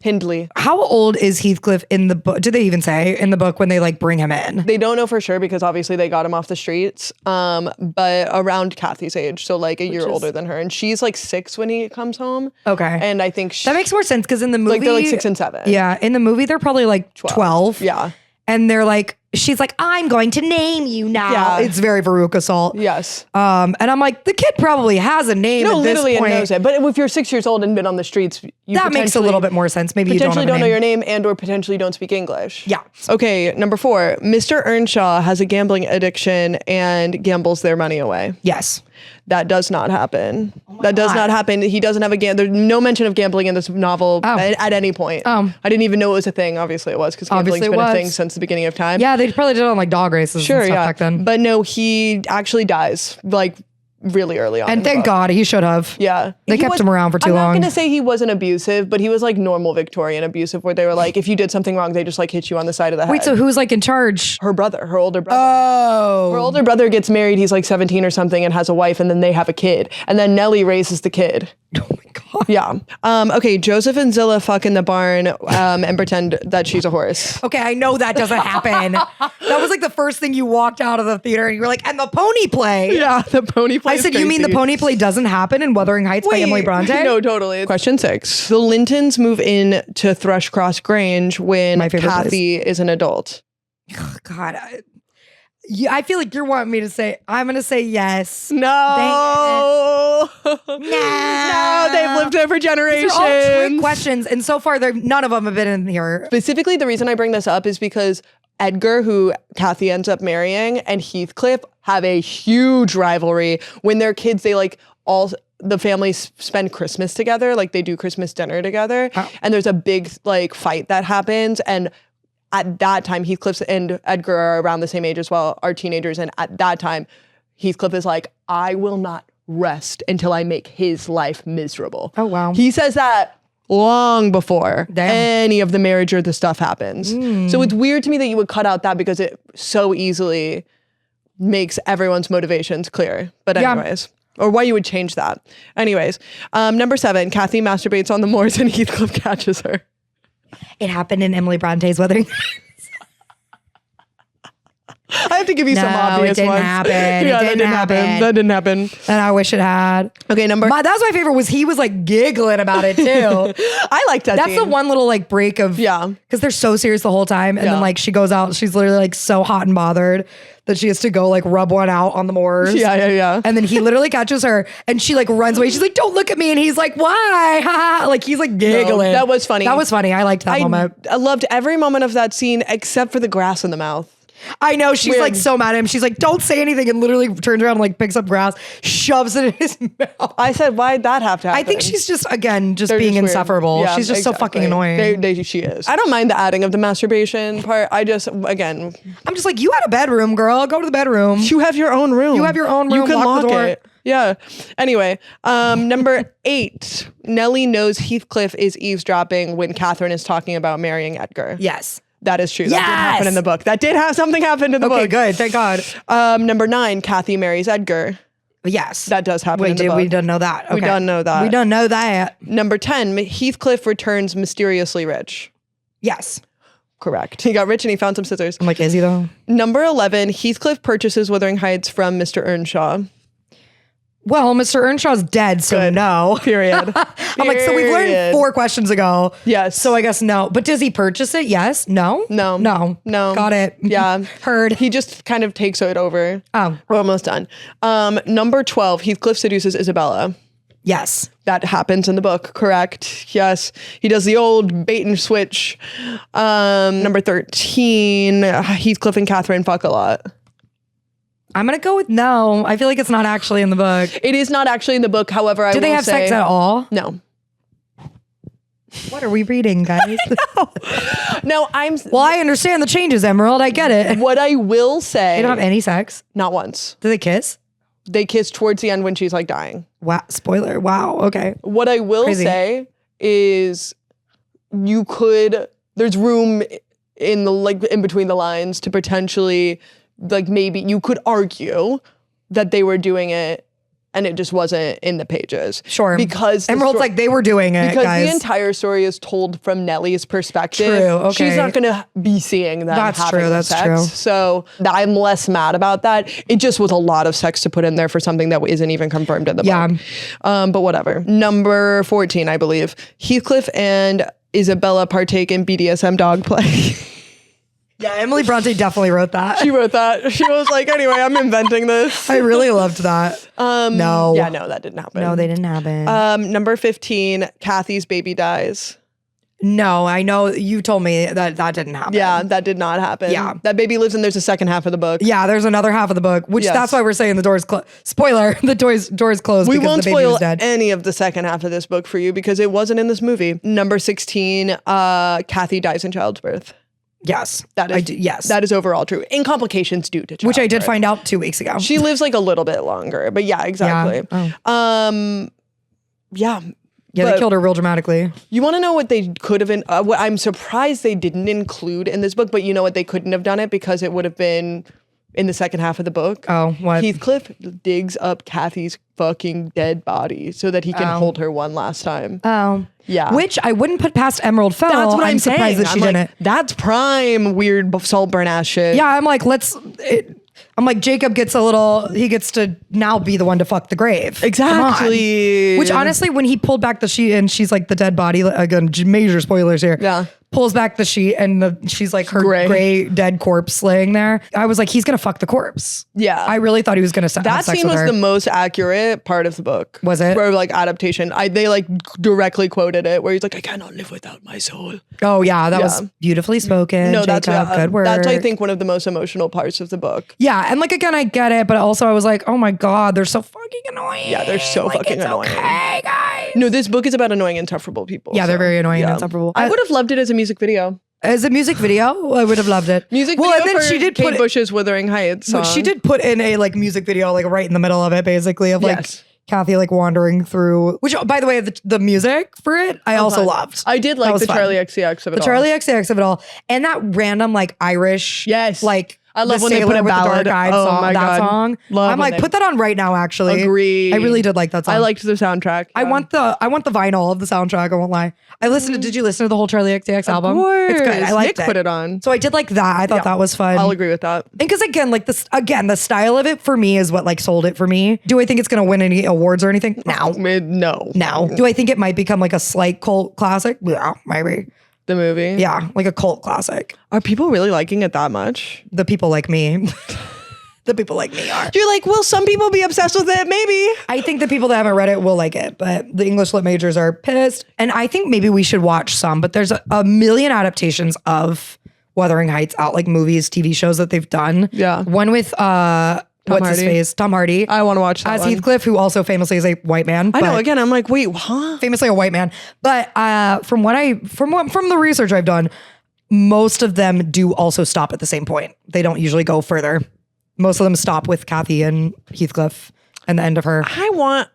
Hindley. How old is Heathcliff in the book? Did they even say in the book when they like bring him in? They don't know for sure because obviously they got him off the streets. But around Kathy's age, so like a year older than her, and she's like 6 when he comes home. Okay. And I think That makes more sense because in the movie, like they're like 6 and 7. Yeah, in the movie they're probably like 12. Yeah. And they're like, she's like, I'm going to name you now. Yeah. It's very Veruca Salt. Yes. And I'm like, the kid probably has a name No, at this literally, point. it knows it. But if you're 6 years old and been on the streets, you That makes a little bit more sense. Maybe you don't potentially have a don't know name. your name and or potentially don't speak English. Yeah. Okay, number 4. Mr. Earnshaw has a gambling addiction and gambles their money away. Yes. That does not happen. That does God. not happen. He doesn't have a there's no mention of gambling in this novel at any point. I didn't even know it was a thing. Obviously it was because gambling's Obviously it been a was. thing since the beginning of time. Yeah, they probably did it on like dog races Sure, and stuff yeah. back then. But no, he actually dies like really early on. And in the thank book. God he should have. Yeah. They He kept him around for too I'm long. not going to say he wasn't abusive, but he was like normal Victorian abusive where they were like, if you did something wrong, they just like hit you on the side of the head. Wait, so who's like in charge? her brother, her older brother. Oh. Her older brother gets married, he's like 17 or something and has a wife and then they have a kid. And then Nellie raises the kid. Oh my God. Yeah. Okay, Joseph and Zilla fuck in the barn and pretend that she's a horse. Okay, I know that doesn't happen. That was like the first thing you walked out of the theater and you were like, and the pony play. Yeah, the pony play. I said, you mean the pony play doesn't happen in Wuthering Heights by Emily Bronte? No, totally. Question 6. The Lintons move in to Thrushcross Grange when My favorite Kathy is an adult. God, I feel like you're wanting me to say, I'm going to say yes. No. No, they've lived there for generations. These are all trick questions. And so far, none of them have been in here. Specifically, the reason I bring this up is because Edgar, who Kathy ends up marrying, and Heathcliff have a huge rivalry. When they're kids, they like all the families spend Christmas together, like they do Christmas dinner together. Oh. And there's a big like fight that happens. And at that time, Heathcliff and Edgar are around the same age as well, are teenagers. And at that time, Heathcliff is like, I will not rest until I make his life miserable. Oh, wow. He says that long before Damn. any of the marriage or the stuff happens. So it's weird to me that you would cut out that because it so easily makes everyone's motivations clear. But anyways, or why you would change that. Anyways, number 7, Kathy masturbates on the moors and Heathcliff catches her. It happened in Emily Bronte's Wuthering. I have to give you some obvious it didn't ones. happen. Yeah, It didn't happen. That didn't happen. And I wish it had. Okay, That was my favorite. Was he was like giggling about it too. I like that. That's scene. the one little like break of because they're so serious the whole time, and then like she goes out, she's literally like so hot and bothered that she has to go like rub one out on the moors. Yeah. And then he literally catches her, and she like runs away. She's like, "Don't look at me," and he's like, "Why?" Ha ha. Like he's like giggling. that was funny. That was funny. I liked that moment. I loved every moment of that scene except for the grass in the mouth. I know she's like so mad at him. She's like, "Don't say anything," and literally turns around and like picks up grass, shoves it in his mouth. I said, "Why'd that have to happen?" I think she's just being just insufferable. Yeah, she's just so fucking annoying. She is. I don't mind the adding of the masturbation part. I just, again, I'm just like, you had a bedroom, girl. Go to the bedroom. you have your own room. You have your own room. You can lock the door. it. Yeah. Anyway, number 8, Nellie knows Heathcliff is eavesdropping when Catherine is talking about marrying Edgar. Yes. That is true. That did Yes! happen in the book. That did have something happen in the book. Okay, good. Thank God. Number 9, Kathy marries Edgar. Yes. That does happen in the book. We don't know that. Okay. We don't know that. We don't know that. Number 10, Heathcliff returns mysteriously rich. Yes. Correct. He got rich and he found some scissors. I'm like, is he though? Number 11, Heathcliff purchases Wuthering Heights from Mr. Earnshaw. Well, Mr. Earnshaw's dead, so Good. no. Period. I'm like, so we've learned 4 questions ago. Yes. So I guess no. But does he purchase it? Yes. No. No. No. No. Got it. Yeah. Heard. He just kind of takes it over. Oh. We're almost done. Number 12, Heathcliff seduces Isabella. Yes. That happens in the book, correct? Yes. He does the old bait and switch. Number 13, Heathcliff and Catherine fuck a lot. I'm going to go with no. I feel like it's not actually in the book. It is not actually in the book. However, I will say... Do they have sex at all? No. What are we reading, guys? No, Well, I understand the changes, Emerald. I get it. What I will say... They don't have any sex. Not once. Do they kiss? They kiss towards the end when she's like dying. Wow. Spoiler. Wow. Okay. What I will say is there's room in the in between the lines to potentially maybe you could argue that they were doing it and it just wasn't in the pages. Sure. Because Emerald's like, they were doing it, because guys. the entire story is told from Nellie's perspective. True, okay. She's not going to be seeing them That's having true, that's sex. true. So I'm less mad about that. It just was a lot of sex to put in there for something that isn't even confirmed in the book. But whatever. Number 14, I believe. Heathcliff and Isabella partake in BDSM dog play. Yeah, Emily Bronte definitely wrote that. She wrote that. She was like, anyway, I'm inventing this. I really loved that. No. Yeah, no, that didn't happen. No, they didn't happen. Number 15, Kathy's baby dies. No, I know you told me that didn't happen. Yeah, that did not happen. Yeah. That baby lives and there's a second half of the book. Yeah, there's another half of the book, which Yes. that's why we're saying the door's closed. Spoiler, the door's closed We because won't the baby was spoil dead. any of the second half of this book for you because it wasn't in this movie. Number 16, Kathy dies in childbirth. Yes. That is, yes. That is overall true. And complications due to childbirth. Which I did find out 2 weeks ago. She lives like a little bit longer, but yeah, exactly. Yeah. Yeah. Yeah, they killed her real dramatically. You want to know what they could have what I'm surprised they didn't include in this book, but you know what, they couldn't have done it because it would have been in the second half of the book. Oh, what? Heathcliff digs up Kathy's fucking dead body so that he can hold her one last time. Oh. Yeah. Which I wouldn't put past Emerald Fell. That's what I'm surprised saying. that she I'm didn't. like, that's prime weird Saltburn ass shit. Yeah, I'm like, I'm like, Jacob gets he gets to now be the one to fuck the grave. Exactly. Which honestly, when he pulled back the sheet and she's like the dead body, again, major spoilers here. Yeah. Pulls back the sheet and she's like her gray dead corpse laying there. I was like, he's going to fuck the corpse. Yeah. I really thought he was going to have That sex scene with was her. the most accurate part of the book. Was it? For like adaptation. They like directly quoted it where he's like, I cannot live without my soul. Oh yeah, that was beautifully spoken. No, Jacob, that's good work. That's I think one of the most emotional parts of the book. Yeah, and like again, I get it, but also I was like, oh my god, they're so fucking annoying. Yeah, they're so like, fucking it's annoying. Okay, guys. No, this book is about annoying, insufferable people. Yeah, they're very annoying and insufferable. I would have loved it as a music video. As a music video, I would have loved it. Music well, video and then for she did Kate put Bush's Wuthering Heights song. she did put in a like music video like right in the middle of it, basically of like Yes. Kathy like wandering through. Which, by the way, the music for it I also loved. I did That like was the fun. Charlie XCX of it The all. Charlie XCX of it all, and that random like Irish, Yes. like I love the when they put Sailor a with the ballad. dark eyed Oh song. my That God. song, Love I'm when like, they- put that on right now. Actually, Agreed. I really did like that song. I liked the soundtrack. I want the vinyl of the soundtrack. I won't lie. I listened to. Did you listen to the whole Charlie XCX album? It's good. I liked Nick it. put it on. So I did like that. I thought that was fun. I'll agree with that. And because again, like this, the style of it for me is what like sold it for me. Do I think it's gonna win any awards or anything? No. No. No. Do I think it might become like a slight cult classic? Yeah, maybe. The movie. Yeah, like a cult classic. Are people really liking it that much? The people like me. The people like me are. You're like, will some people be obsessed with it? Maybe. I think the people that haven't read it will like it, but the English lit majors are pissed. And I think maybe we should watch some, but there's a million adaptations of Wuthering Heights out, like movies, TV shows that they've done. Yeah. One with what's his Hardy. face? Tom Hardy. I want to watch that as one. Heathcliff, who also famously is a white man. I know. but- Again, I'm like, wait, huh? famously a white man. But from the research I've done, most of them do also stop at the same point. They don't usually go further. Most of them stop with Kathy and Heathcliff and the end of her. I want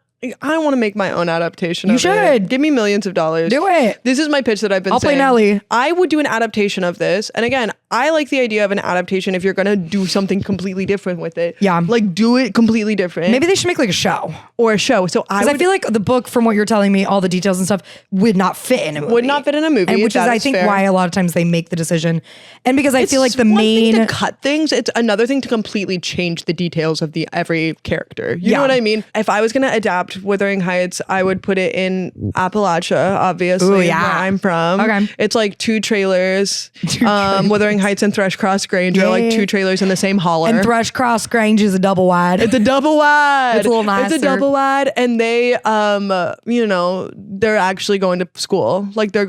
to make my own adaptation. You of should. it. Give me millions of dollars. Do it. This is my pitch that I've been I'll play saying. Nelly. I would do an adaptation of this. And again, I like the idea of an adaptation if you're going to do something completely different with it. Yeah. Like do it completely different. Maybe they should make like a show. Or a show. So Because I feel like the book, from what you're telling me, all the details and stuff would not fit in a movie. would not fit in a movie. And which is, That I think, fair. why a lot of times they make the decision. And because I feel like the one main. thing to cut things, it's another thing to completely change the details of the every character. You Yeah. know what I mean? If I was going to adapt Wuthering Heights, I would put it in Appalachia, obviously, Ooh, yeah. where I'm from. Okay. It's like two trailers. Wuthering Heights and Thrushcross Grange are like Yeah. two trailers in the same holler. And Thrushcross Grange is a double wide. It's a double wide. It's a little nicer. It's a double wide, and they, they're actually going to school. Like they're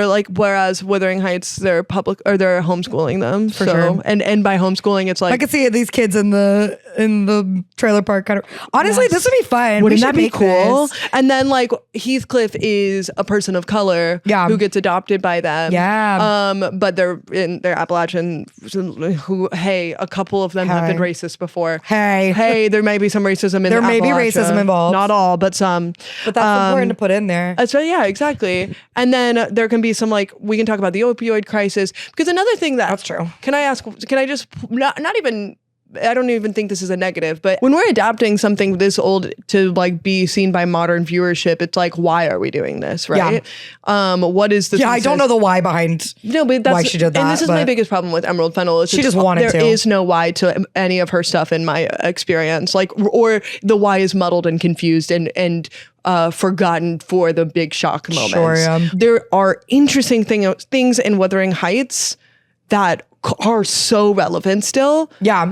like. Whereas Wuthering Heights, they're public or they're homeschooling them for sure. And by homeschooling, it's like I could see these kids in the trailer park kind of. Honestly, Yes. this would be fun. Wouldn't We that should be make cool? this. And then like Heathcliff is a person of color who gets adopted by them. Yeah. But they're Appalachian. Who? Hey, a couple of them have been racist before. Hey, there may be some racism in There may be Appalachia. racism involved. Not all, but some. But that's important to put in there. So yeah, exactly. And then there can be some like we can talk about the opioid crisis because another thing that's true. Can I ask? Can I just not even? I don't even think this is a negative, but when we're adapting something this old to like be seen by modern viewership, it's like, why are we doing this, right? What is the Yeah, I thesis? don't know the why behind But that's why she did that. And this is my but biggest problem with Emerald Fennell. Is She just wanted to. There is no why to any of her stuff in my experience. Like, or the why is muddled and confused and forgotten for the big shock moments. Sure, yeah. There are interesting things in Wuthering Heights that are so relevant still. Yeah.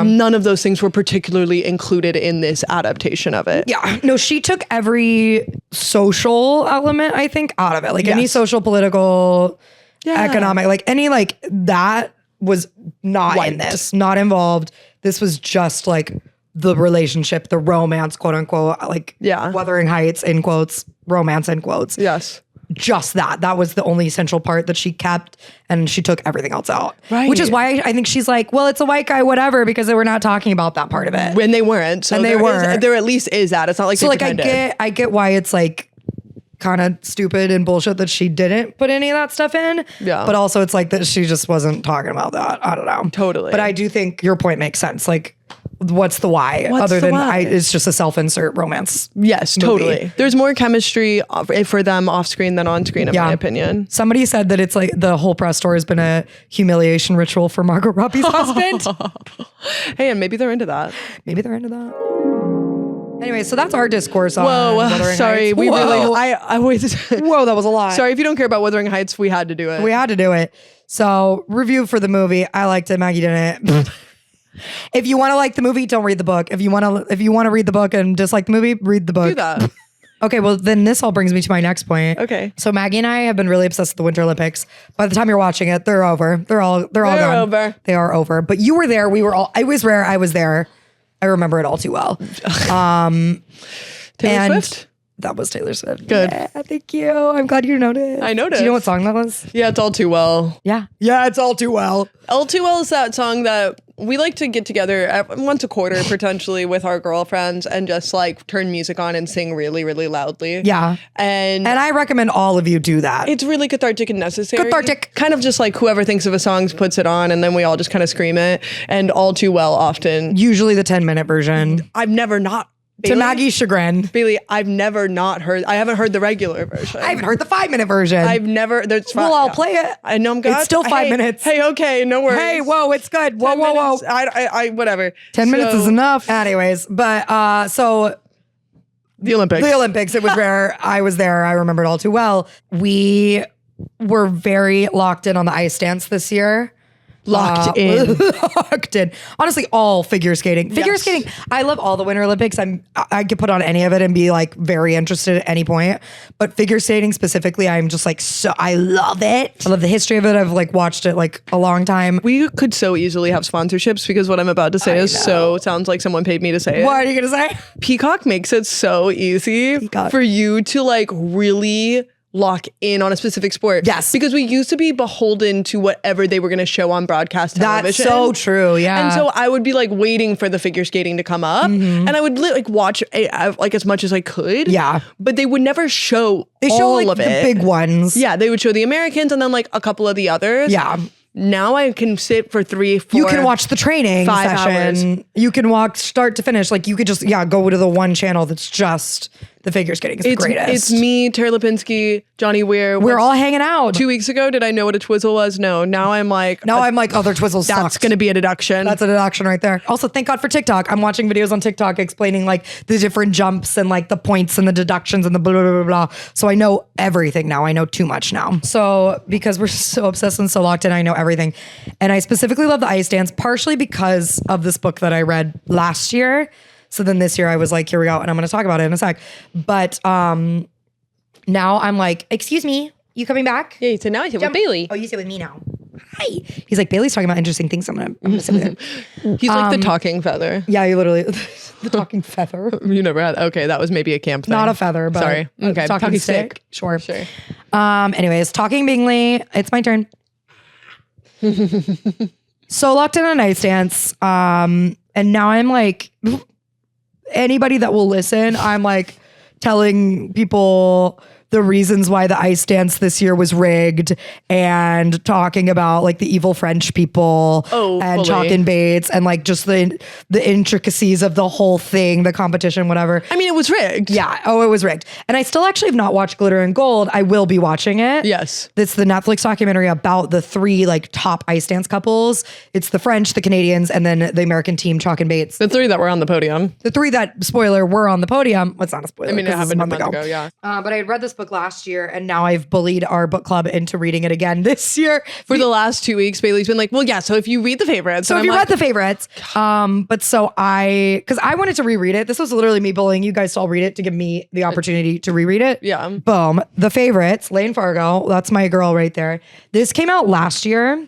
None of those things were particularly included in this adaptation of it. Yeah. No, she took every social element, I think, out of it. Like any Yes. social, political, Yeah. economic, like any like that was not in Wiped. this, not involved. This was just like the relationship, the romance, quote unquote, like Wuthering Heights in quotes, romance in quotes. Yes. Just that. That was the only essential part that she kept, and she took everything else out. Right. Which is why I think she's like, well, it's a white guy, whatever, because they were not talking about that part of it. When they weren't. So And they there were. there at least is that. It's not like So they like pretended. I get why it's like kind of stupid and bullshit that she didn't put any of that stuff in. Yeah. But also it's like that she just wasn't talking about that. I don't know. Totally. But I do think your point makes sense. Like, what's the why? What's other the than why? it's just a self-insert romance. Yes, movie. totally. There's more chemistry for them off screen than on screen, in my opinion. Somebody said that it's like the whole press tour has been a humiliation ritual for Margot Robbie's husband. Hey, and maybe they're into that. Maybe they're into that. Anyway, so that's our discourse on Whoa, Wuthering sorry. Heights. We Whoa. really, I was, Whoa, that was a lot. sorry if you don't care about Wuthering Heights, we had to do it. We had to do it. So, review for the movie. I liked it. Maggie didn't. If you want to like the movie, don't read the book. If you want to read the book and dislike the movie, read the book. Do that. Okay, well then this all brings me to my next point. Okay. So Maggie and I have been really obsessed with the Winter Olympics. By the time you're watching it, they're over. They're all gone. over. They are over. But you were there. We were all. I was rare. I was there. I remember it all too well. Taylor and Swift? That was Taylor Swift. Good. Yeah, thank you. I'm glad you noticed. I noticed. Do you know what song that was? Yeah, it's All Too Well. Yeah. Yeah, it's All Too Well. All Too Well is that song that we like to get together once a quarter, potentially, with our girlfriends and just like turn music on and sing really, really loudly. Yeah. And I recommend all of you do that. it's really cathartic and necessary. Cathartic. Kind of just like whoever thinks of a song puts it on and then we all just kind of scream it. And All Too Well often. Usually the 10-minute version. I've never not. To Maggie's chagrin. Bailey, I've never not heard. I haven't heard the regular version. I haven't heard the 5-minute version. I've never. I'll play it. I know I'm glad. It's still 5 minutes. Hey, okay, no worries. Hey, whoa, it's good. Whoa, 10 whoa, whoa. minutes, I whatever. 10 minutes is enough. Anyways, but so The Olympics. it was where I was there. I remember it all too well. We were very locked in on the ice dance this year. Locked in. Locked in. Honestly, all figure skating. Figure skating. I love all the Winter Olympics. I could put on any of it and be like very interested at any point. But figure skating specifically, I'm just like I love it. I love the history of it. I've like watched it like a long time. We could so easily have sponsorships because what I'm about to say sounds like someone paid me to say it. What are you gonna say? Peacock makes it so easy for you to like really lock in on a specific sport. Yes. Because we used to be beholden to whatever they were going to show on broadcast television. That's so true, yeah. And so I would be like waiting for the figure skating to come up and I would like watch like as much as I could. Yeah. But they would never show They show all like of the it. big ones. Yeah, they would show the Americans and then like a couple of the others. Yeah. Now I can sit for 3, 4. You can watch the training 5 session. hours. You can walk start to finish. Like you could just go to the one channel that's just the figure skating. It's the greatest. It's me, Tara Lipinski, Johnny Weir. We're all hanging out. 2 weeks ago, did I know what a twizzle was? No. Now I'm like, other twizzles that's sucked. going to be a deduction. That's a deduction right there. Also, thank God for TikTok. I'm watching videos on TikTok explaining like the different jumps and like the points and the deductions and the blah, blah, blah, blah. So I know everything now. I know too much now. So because we're so obsessed and so locked in, I know everything. And I specifically love the ice dance, partially because of this book that I read last year. So then this year I was like, here we go. And I'm going to talk about it in a sec. But now I'm like, excuse me, you coming back? Yeah, so now I sit with Bailey. Oh, you sit with me now. Hi. He's like, Bailey's talking about interesting things. I'm gonna sit with him. He's like the talking feather. Yeah, you literally, the talking feather. You never had, okay, that was maybe a camp thing. Not a feather, but sorry. Okay, talking stick. Sure. Sure. Anyways, talking Bingley. It's my turn. So locked in on ice dance. And now I'm like, anybody that will listen, I'm like telling people the reasons why the ice dance this year was rigged and talking about like the evil French people and chalk and baits and like just the intricacies of the whole thing, the competition, whatever. I mean, it was rigged. Yeah. Oh, it was rigged. And I still actually have not watched Glitter and Gold. I will be watching it. Yes. It's the Netflix documentary about the 3 like top ice dance couples. It's the French, the Canadians, and then the American team, Chalk and Bates. The 3 that were on the podium. The 3 that, spoiler, were on the podium. Well, it's not a spoiler. I mean, it 'cause happened a month ago, yeah. But I had read this book last year, and now I've bullied our book club into reading it again this year. For the last 2 weeks, Bailey's been like, well, yeah, so if you read the favorites. So if you read the favorites, but so because I wanted to reread it. This was literally me bullying you guys to all read it to give me the opportunity to reread it. Yeah. Boom. The favorites, Layne Fargo. That's my girl right there. This came out last year.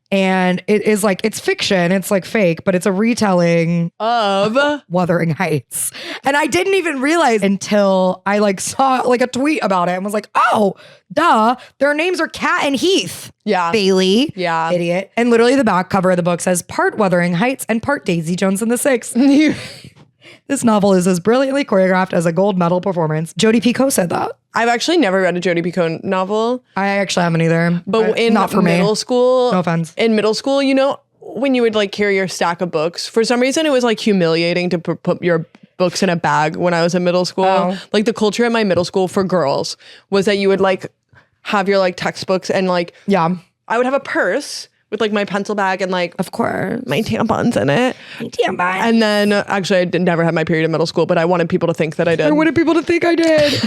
And it is like, it's fiction. It's like fake, but it's a retelling of Wuthering Heights. And I didn't even realize until I like saw like a tweet about it and was like, oh, duh. Their names are Kat and Heath. Yeah. Bailey. Yeah. Idiot. And literally the back cover of the book says part Wuthering Heights and part Daisy Jones and the Six. This novel is as brilliantly choreographed as a gold medal performance. Jodi Picoult said that. I've actually never read a Jodi Picoult novel. I actually haven't either. But in not for middle me. school, No offense. In middle school, you know, when you would like carry your stack of books, for some reason it was like humiliating to put your books in a bag when I was in middle school. Oh. Like the culture in my middle school for girls was that you would like have your like textbooks and like, Yeah. I would have a purse with like my pencil bag and like Of course. my tampons in it. And then actually I never had my period in middle school, but I wanted people to think that I did. I wanted people to think I did.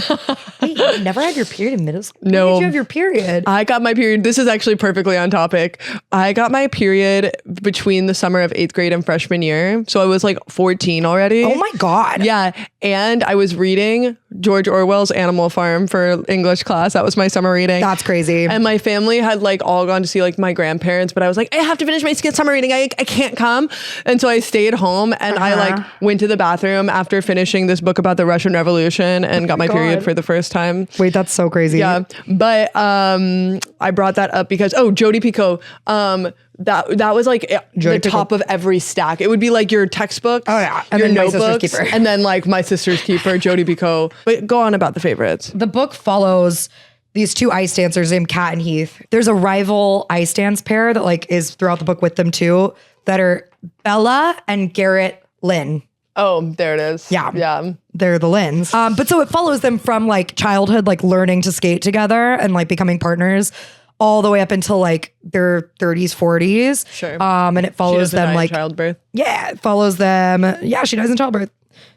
Wait, you never had your period in middle school? No. When did you have your period? I got my period. This is actually perfectly on topic. I got my period between the summer of 8th grade and freshman year. So I was like 14 already. Oh my God. Yeah. And I was reading George Orwell's Animal Farm for English class. That was my summer reading. That's crazy. And my family had like all gone to see like my grandparents chance, but I was like, I have to finish my summer reading. I can't come. And so I stayed home and I like went to the bathroom after finishing this book about the Russian Revolution and got my period for the first time. Wait, that's so crazy. Yeah. But I brought that up because, Jodi Picoult, that was like the top of every stack. It would be like your textbook, and your then My Sister's notebooks, Keeper. and then like My Sister's Keeper, Jodi Picoult. But go on about the favorites. The book follows these two ice dancers named Kat and Heath. There's a rival ice dance pair that like is throughout the book with them too, that are Bella and Garrett Lynn. Oh, there it is. Yeah. Yeah. They're the Lynns. But so it follows them from like childhood, like learning to skate together and like becoming partners all the way up until like their 30s, 40s. Sure. And it follows them like childbirth. Yeah, it follows them. Yeah, she dies in childbirth.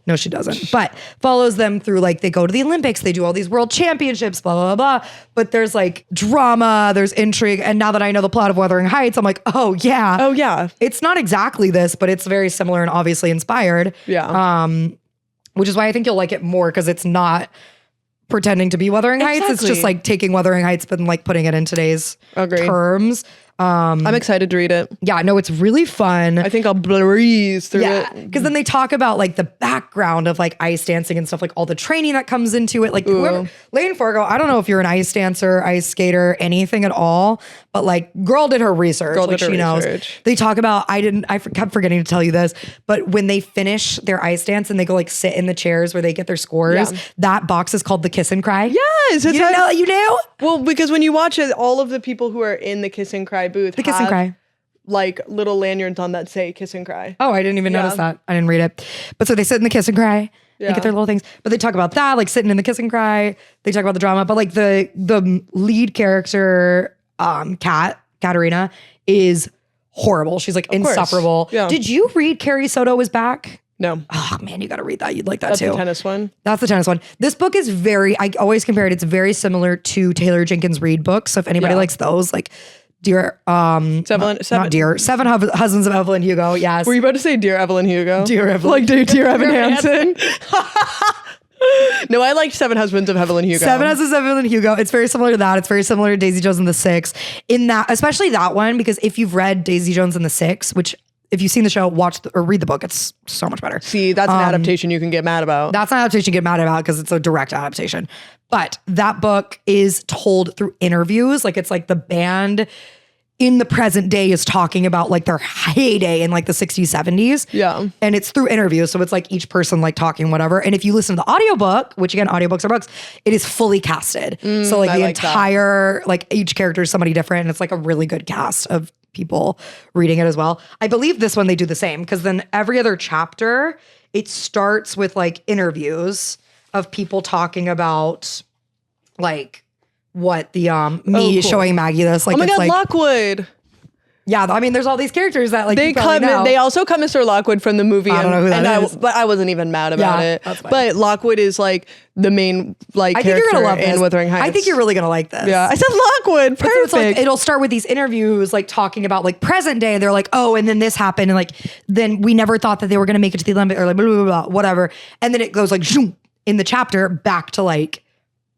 No, she doesn't. But follows them through like they go to the Olympics, they do all these world championships, blah, blah, blah, blah. But there's like drama, there's intrigue. And now that I know the plot of Wuthering Heights, I'm like, oh yeah. Oh yeah. It's not exactly this, but it's very similar and obviously inspired. Yeah. Which is why I think you'll like it more because it's not pretending to be Wuthering Heights. It's just like taking Wuthering Heights, but like putting it in today's terms. I'm excited to read it. Yeah, no, it's really fun. I think I'll breeze through it. Because then they talk about like the background of like ice dancing and stuff, like all the training that comes into it. Like whoever, Layne Fargo, I don't know if you're an ice dancer, ice skater, anything at all, but like girl did her research. Like she knows. They talk about, I kept forgetting to tell you this, but when they finish their ice dance and they go like sit in the chairs where they get their scores, that box is called the Kiss and Cry. Yes. You didn't know? You knew? Well, because when you watch it, all of the people who are in the Kiss and Cry booth, the Kiss and Cry, like little lanyards on that say Kiss and Cry. Oh, I didn't even notice that. I didn't read it. But so they sit in the Kiss and Cry. They get their little things. But they talk about that, like sitting in the Kiss and Cry. They talk about the drama. But like the lead character, Katarina, is horrible. She's like insufferable. Yeah. Did you read Carrie Soto is Back? No. Oh man, you got to read that. You'd like that too. That's the tennis one? That's the tennis one. This book is I always compare it. It's very similar to Taylor Jenkins Reid books. So if anybody likes those, like Dear, Seven Husbands of Evelyn Hugo. Yes. Were you about to say Dear Evelyn Hugo? Dear Evelyn. Like Dear Evan Hansen. No, I liked Seven Husbands of Evelyn Hugo. Seven Husbands of Evelyn Hugo. It's very similar to that. It's very similar to Daisy Jones and the Six. In that, especially that one, because if you've read Daisy Jones and the Six, which if you've seen the show, watch or read the book, it's so much better. See, that's an adaptation you can get mad about. That's an adaptation you get mad about because it's a direct adaptation. But that book is told through interviews. Like it's like the band in the present day is talking about like their heyday in like the 60s, 70s. Yeah. And it's through interviews. So it's like each person like talking whatever. And if you listen to the audiobook, which again, audiobooks are books, it is fully casted. So like the entire, like each character is somebody different. And it's like a really good cast of people reading it as well. I believe this one they do the same because then every other chapter, it starts with like interviews of people talking about like what the showing Maggie this like. Oh my God, like, Lockwood. Yeah, I mean, there's all these characters that like they come. They also come Mr. Lockwood from the movie. I don't know who that is. But I wasn't even mad about it. That's fine. But Lockwood is like the main like character in Wuthering Heights. I think you're really gonna like this. Yeah, I said Lockwood. Perfect. So it's like, it'll start with these interviews like talking about like present day. They're like, oh, and then this happened, and like then we never thought that they were gonna make it to the Olympics or like blah, blah, blah, blah, whatever. And then it goes like zoom in the chapter back to like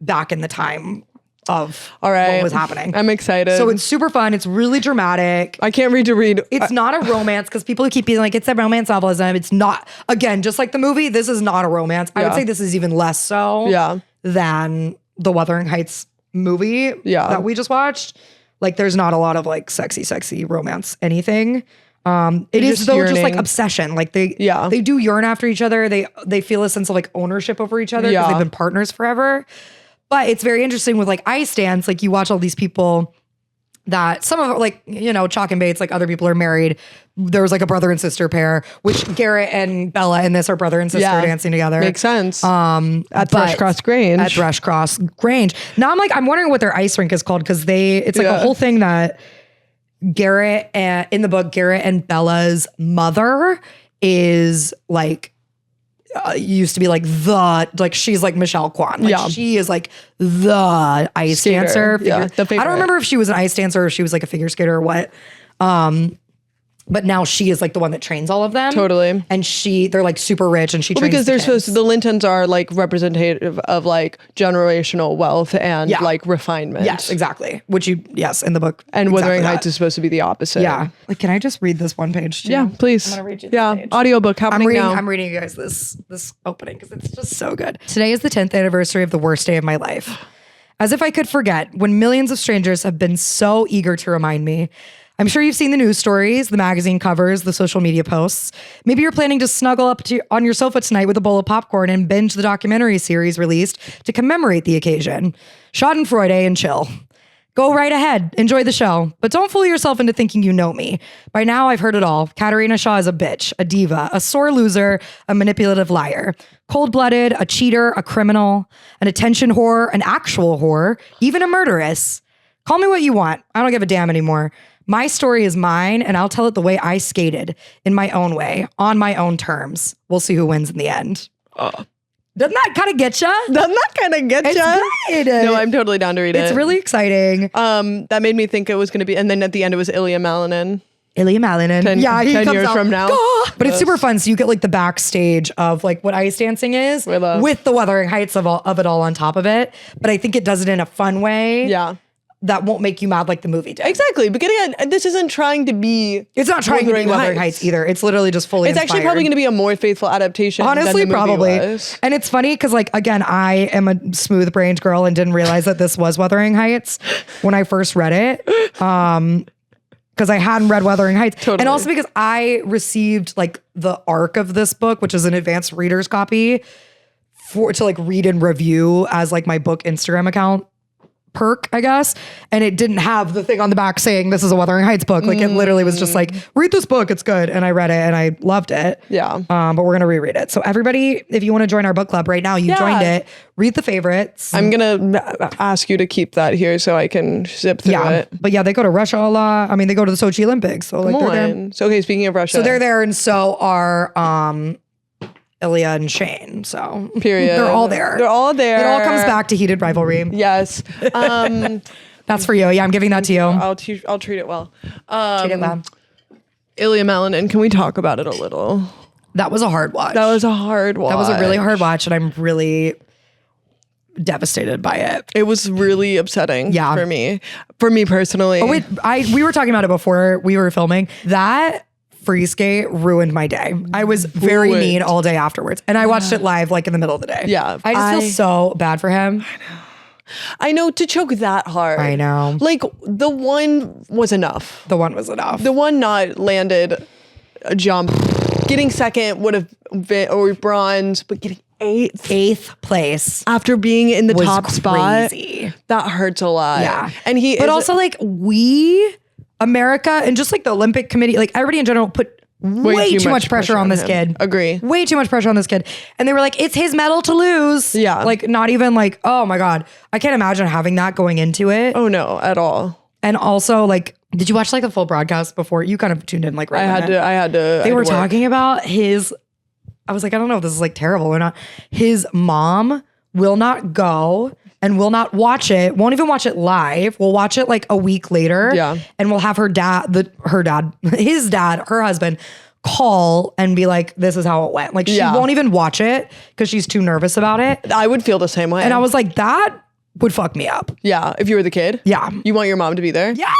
back in the time of what was happening. I'm excited. So it's super fun. It's really dramatic. I can't read to read. It's not a romance because people keep being like, it's a romance novelism. It's not. Again, just like the movie, this is not a romance. I would say this is even less so than the Wuthering Heights movie that we just watched. Like there's not a lot of like sexy romance anything. It is though just like obsession. Like they do yearn after each other. They feel a sense of like ownership over each other because they've been partners forever. But it's very interesting with like ice dance. Like you watch all these people that some of it, like, you know, Chalk and Bates, like other people are married. There was like a brother and sister pair, which Garrett and Bella in this are brother and sister dancing together. Makes sense. At Thrushcross Grange. At Thrushcross Grange. Now I'm wondering what their ice rink is called because it's like a whole thing that Garrett in the book, Garrett and Bella's mother is like, used to be like she's like Michelle Kwan. Like she is like the ice dancer. Yeah, I don't remember if she was an ice dancer or if she was like a figure skater or what. But now she is like the one that trains all of them. Totally. And they're like super rich and she trains because the they're kids. supposed to, the Lintons are like representative of like generational wealth and like refinement. Yes, exactly. Which in the book. And exactly Wuthering that. Heights is supposed to be the opposite. Yeah. Like, can I just read this one page too? Yeah, please. I'm gonna read you this page. Audiobook happening now. I'm reading you guys this opening because it's just so good. Today is the 10th anniversary of the worst day of my life. As if I could forget when millions of strangers have been so eager to remind me. I'm sure you've seen the news stories, the magazine covers, the social media posts. Maybe you're planning to snuggle up on your sofa tonight with a bowl of popcorn and binge the documentary series released to commemorate the occasion. Schadenfreude and chill. Go right ahead, enjoy the show, but don't fool yourself into thinking you know me. By now, I've heard it all. Katerina Shaw is a bitch, a diva, a sore loser, a manipulative liar, cold-blooded, a cheater, a criminal, an attention whore, an actual whore, even a murderess. Call me what you want. I don't give a damn anymore. My story is mine, and I'll tell it the way I skated, in my own way, on my own terms. We'll see who wins in the end. Doesn't that kind of get ya? Doesn't that kind of get It's ya? good. No, I'm totally down to read it. It's really exciting. That made me think it was going to be, and then at the end it was Ilya Malinin. Ilya Malinin. 10 he 10 comes years out, from now. "Gah!" But it's super fun. So you get like the backstage of like what ice dancing is with the Wuthering Heights of it all on top of it. But I think it does it in a fun way. Yeah. That won't make you mad like the movie did. Exactly. But again, this isn't trying to be. It's not trying to be Wuthering Heights either. It's literally just fully It's actually inspired. probably going to be a more faithful adaptation. Honestly, than the movie probably. was. And it's funny because, like, again, I am a smooth-brained girl and didn't realize that this was Wuthering Heights when I first read it. Because I hadn't read Wuthering Heights. Totally. And also because I received, like, the arc of this book, which is an advanced reader's copy, to, like, read and review as, like, my book Instagram account perk, I guess. And it didn't have the thing on the back saying this is a Wuthering Heights book. Like it literally was just like, read this book, it's good. And I read it and I loved it. Yeah. But we're gonna reread it. So everybody, if you want to join our book club right now, you joined it. Read the favorites. I'm gonna ask you to keep that here so I can zip through it. But yeah, they go to Russia a lot. I mean, they go to the Sochi Olympics. So like Come they're there. on. So okay, speaking of Russia. So they're there, and so are Ilya and Shane. So period. They're all there. They're all there. It all comes back to heated rivalry. Yes. That's for you. Yeah, I'm giving that to you. I'll treat it well. Treat it well. Ilya Malinin, can we talk about it a little? That was a hard watch. That was a hard watch. That was a really hard watch, and I'm really devastated by it. It was really upsetting for me personally. Oh wait, we were talking about it before we were filming. That free skate ruined my day. I was very mean all day afterwards, and I watched it live like in the middle of the day. Yeah, I just feel so bad for him. I know, to choke that hard. I know. Like the one was enough. The one was enough. The one not landed a jump. Getting second would have been, or bronze, but getting eighth place after being in the was top spot, crazy. That hurts a lot. Yeah. And but also like America and just like the Olympic Committee, like everybody in general put way too much pressure on this kid. Agree. Way too much pressure on this kid. And they were like, it's his medal to lose. Yeah. Like not even like, oh my God. I can't imagine having that going into it. Oh no, at all. And also like, did you watch like the full broadcast before? You kind of tuned in like right I had to. They were talking about I was like, I don't know if this is like terrible or not. His mom will not go and will not watch it, won't even watch it live. We'll watch it like a week later. Yeah. And we'll have his dad, her husband, call and be like, this is how it went. Like she won't even watch it because she's too nervous about it. I would feel the same way. And I was like, that would fuck me up. Yeah. If you were the kid. Yeah. You want your mom to be there? Yeah.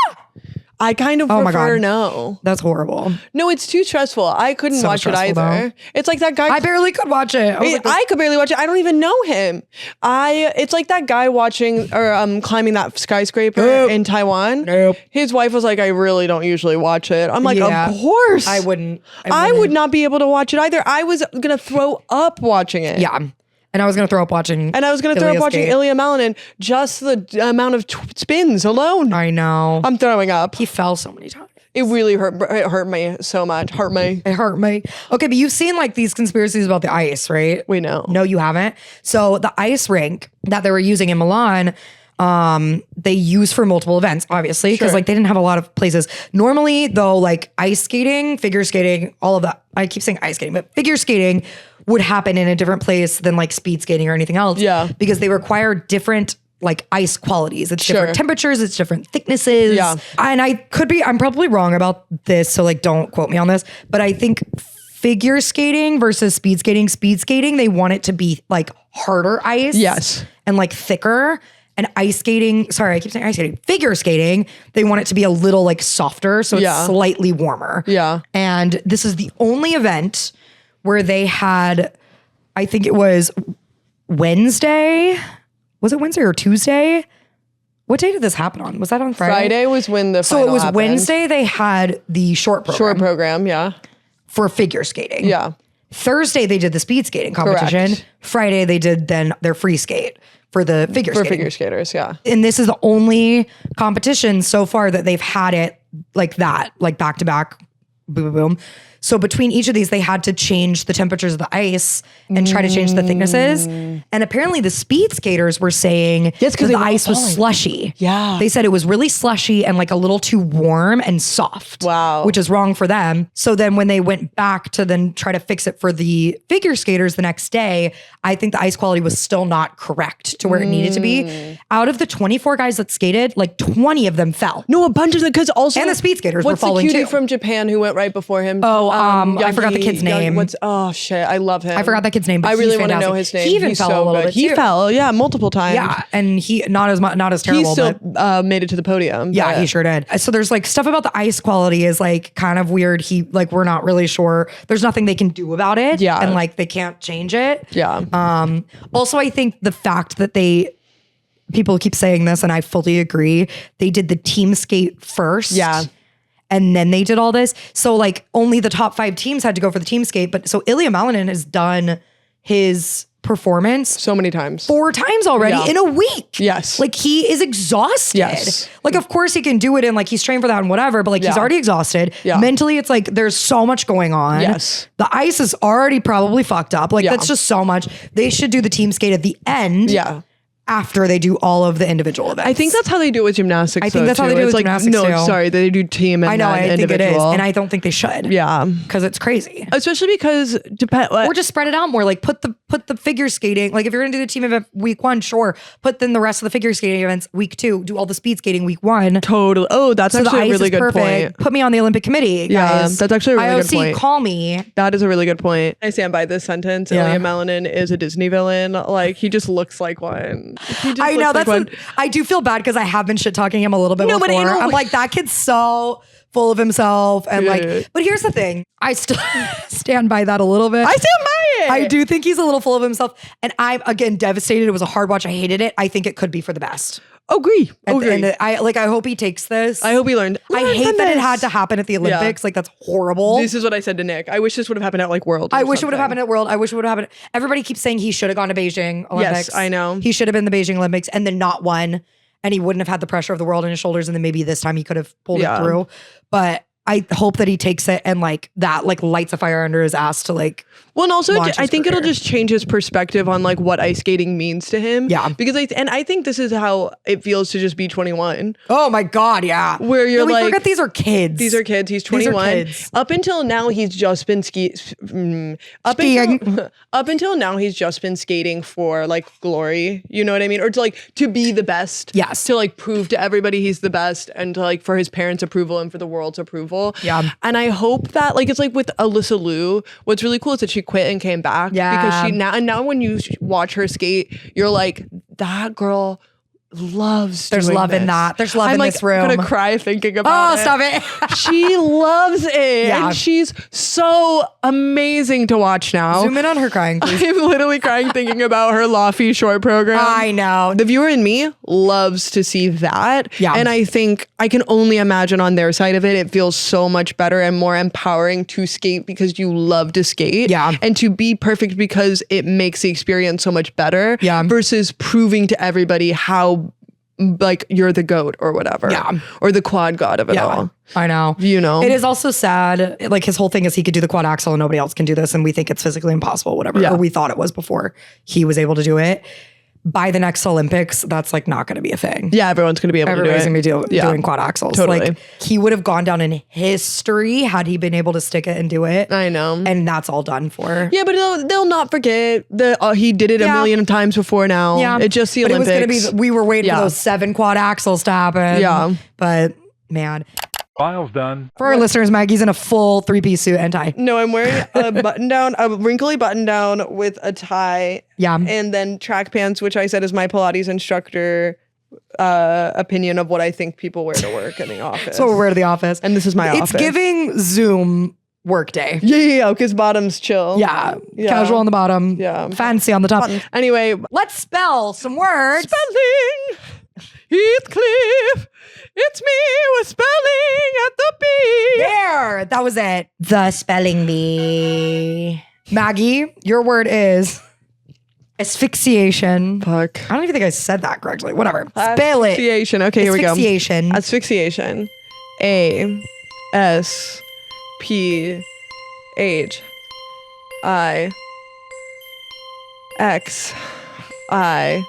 I kind of prefer no. That's horrible. No, it's too stressful. I couldn't So watch it either. though. It's like that guy. I barely could watch it. I could barely watch it. I don't even know him. It's like that guy watching or climbing that skyscraper in Taiwan. Nope. His wife was like, I really don't usually watch it. I'm like, Yeah. of course. I wouldn't. I would not be able to watch it either. I was gonna throw up watching it. Yeah. And I was going to throw up watching Ilya Malinin, just the amount of spins alone. I know. I'm throwing up. He fell so many times. It really hurt. It hurt me so much. It hurt me. Okay, but you've seen like these conspiracies about the ice, right? We know. No, you haven't. So the ice rink that they were using in Milan, they use for multiple events, obviously, because like they didn't have a lot of places. Normally, though, like ice skating, figure skating, all of that. I keep saying ice skating, but figure skating would happen in a different place than like speed skating or anything else. Yeah. Because they require different like ice qualities. It's Sure. different temperatures, it's different thicknesses. Yeah. And I'm probably wrong about this, so like don't quote me on this, but I think figure skating versus speed skating, they want it to be like harder ice. Yes. And like thicker. And ice skating, sorry, I keep saying ice skating, figure skating, they want it to be a little like softer, so it's slightly warmer. Yeah. And this is the only event where they had, I think it was Wednesday. Was it Wednesday or Tuesday? What day did this happen on? Was that on Friday? Friday was when the So final it was happened. Wednesday they had the short program yeah. for figure skating. Yeah. Thursday they did the speed skating competition. Correct. Friday they did then their free skate for the figure skating. For figure skaters, yeah. And this is the only competition so far that they've had it like that, like back to back, boom, boom, boom. So between each of these, they had to change the temperatures of the ice and try to change the thicknesses. And apparently the speed skaters were saying that the ice was slushy. Yeah. They said it was really slushy and like a little too warm and soft. Wow. Which is wrong for them. So then when they went back to then try to fix it for the figure skaters the next day, I think the ice quality was still not correct to where it needed to be. Out of the 24 guys that skated, like 20 of them fell. No, a bunch of them, because also... And the speed skaters were falling What's the cutie too. from Japan who went right before him? I forgot the kid's name. Oh shit, I love him. I forgot that kid's name, but I really he's want to know fantastic. his name. He even He's fell so a little good. bit He too. fell, yeah, multiple times. Yeah, and he not as terrible. He still but made it to the podium. yeah, but- he sure did. So there's like stuff about the ice quality is like kind of weird. We're not really sure. There's nothing they can do about it. Yeah. And like they can't change it. Yeah. Also, I think the fact that people keep saying this, and I fully agree, they did the team skate first. Yeah. And then they did all this. So like only the top 5 teams had to go for the team skate. But so Ilya Malinin has done his performance So many times. 4 times already Yeah. in a week. Yes. Like he is exhausted. Yes. Like of course he can do it and like he's trained for that and whatever, but like he's Yeah. already exhausted. Yeah. Mentally it's like there's so much going on. Yes. The ice is already probably fucked up. Like Yeah. that's just so much. They should do the team skate at the end. Yeah. After they do all of the individual events. I think that's how they do it with gymnastics. I think that's how they do it It's with like, gymnastics, no, too. sorry, they do team and I know, then I think it is. individual. And I don't think they should. Yeah. Because it's crazy. Especially because Or just spread it out more. Like put the figure skating. Like if you're gonna do the team event week 1, sure. Put then the rest of the figure skating events week 2. Do all the speed skating week 1. Totally. Oh, that's So the actually a ice really is good perfect. point. Put me on the Olympic committee, Yeah, guys. that's actually a really good IOC, point. call me. That is a really good point. I stand by this sentence. Yeah. Ilya Malinin is a Disney villain. Like he just looks like one. He just I know looks like I do feel bad because I have been shit talking him a little bit No, but before. in a I'm way- like that kid's so full of himself and Yeah. like. But here's the thing, I still stand by that a little bit. I stand by it. I do think he's a little full of himself, and I'm again devastated. It was a hard watch. I hated it. I think it could be for the best. Agree. And I hope he takes this. I hope he learned. I Learn hate from that it this. had to happen at the Olympics. Like that's horrible. This is what I said to Nick. I wish this would have happened at like World. I wish it would have happened at World. I wish it would have happened. Everybody keeps saying he should have gone to Beijing Olympics. Yes, I know. He should have been the Beijing Olympics and then not won. And he wouldn't have had the pressure of the world on his shoulders. And then maybe this time he could have pulled it through. But I hope that he takes it and like that like lights a fire under his ass to like. Well, and also launch I his think it'll career. just change his perspective on like what ice skating means to him. Yeah. Because I think this is how it feels to just be 21. Oh my God, yeah. Where you're we like, forget these are kids. These are kids. He's These are 21. kids. Up until now, he's just been up until now, he's just been skating for like glory. You know what I mean? Or to like to be the best. Yes. To like prove to everybody he's the best, and to like for his parents' approval and for the world's approval. Yeah. And I hope that like it's like with Alysa Liu. What's really cool is that she quit and came back. Yeah. Because now when you watch her skate, you're like, that girl loves There's doing love in this. that. There's love I'm in like this room. gonna cry thinking about Oh, it. stop it. She loves it. Yeah. And she's so amazing to watch now. Zoom in on her crying, please. I'm literally crying thinking about her Laffy short program. I know. The viewer in me loves to see that. Yeah. And I think I can only imagine on their side of it, it feels so much better and more empowering to skate because you love to skate. Yeah. And to be perfect because it makes the experience so much better. Yeah. Versus proving to everybody how like you're the GOAT or whatever. Yeah. Or the quad god of it all. I know. You know? It is also sad. Like his whole thing is he could do the quad axel and nobody else can do this. And we think it's physically impossible, whatever. Yeah. Or we thought it was before he was able to do it. by the next Olympics, that's like not going to be a thing. Yeah, everyone's going to be able Everybody's to gonna do be doing quad axles. Totally. Like he would have gone down in history had he been able to stick it and do it. I know. And that's all done for. Yeah, but they'll not forget that he did it a million times before now. Yeah. It's just the but Olympics. It was gonna be, we were waiting for those 7 quad axles to happen. Yeah. But man. File's done. For our listeners, Maggie's in a full 3-piece suit and tie. No, I'm wearing a button down, a wrinkly button down with a tie. Yeah. And then track pants, which I said is my Pilates instructor opinion of what I think people wear to work in the office. So we're wearing to the office. And this is my office. It's giving Zoom work day. Yeah, because bottom's chill. Yeah. Casual on the bottom. Yeah. Fancy on the top. Anyway. Let's spell some words. Spelling. Heathcliff. It's me with spelling at the B. There. That was it. The spelling bee. Maggie, your word is asphyxiation. Fuck. I don't even think I said that correctly. Whatever. Spell it. Asphyxiation. Okay, here we go. Asphyxiation. Asphyxiation. A S P H I X I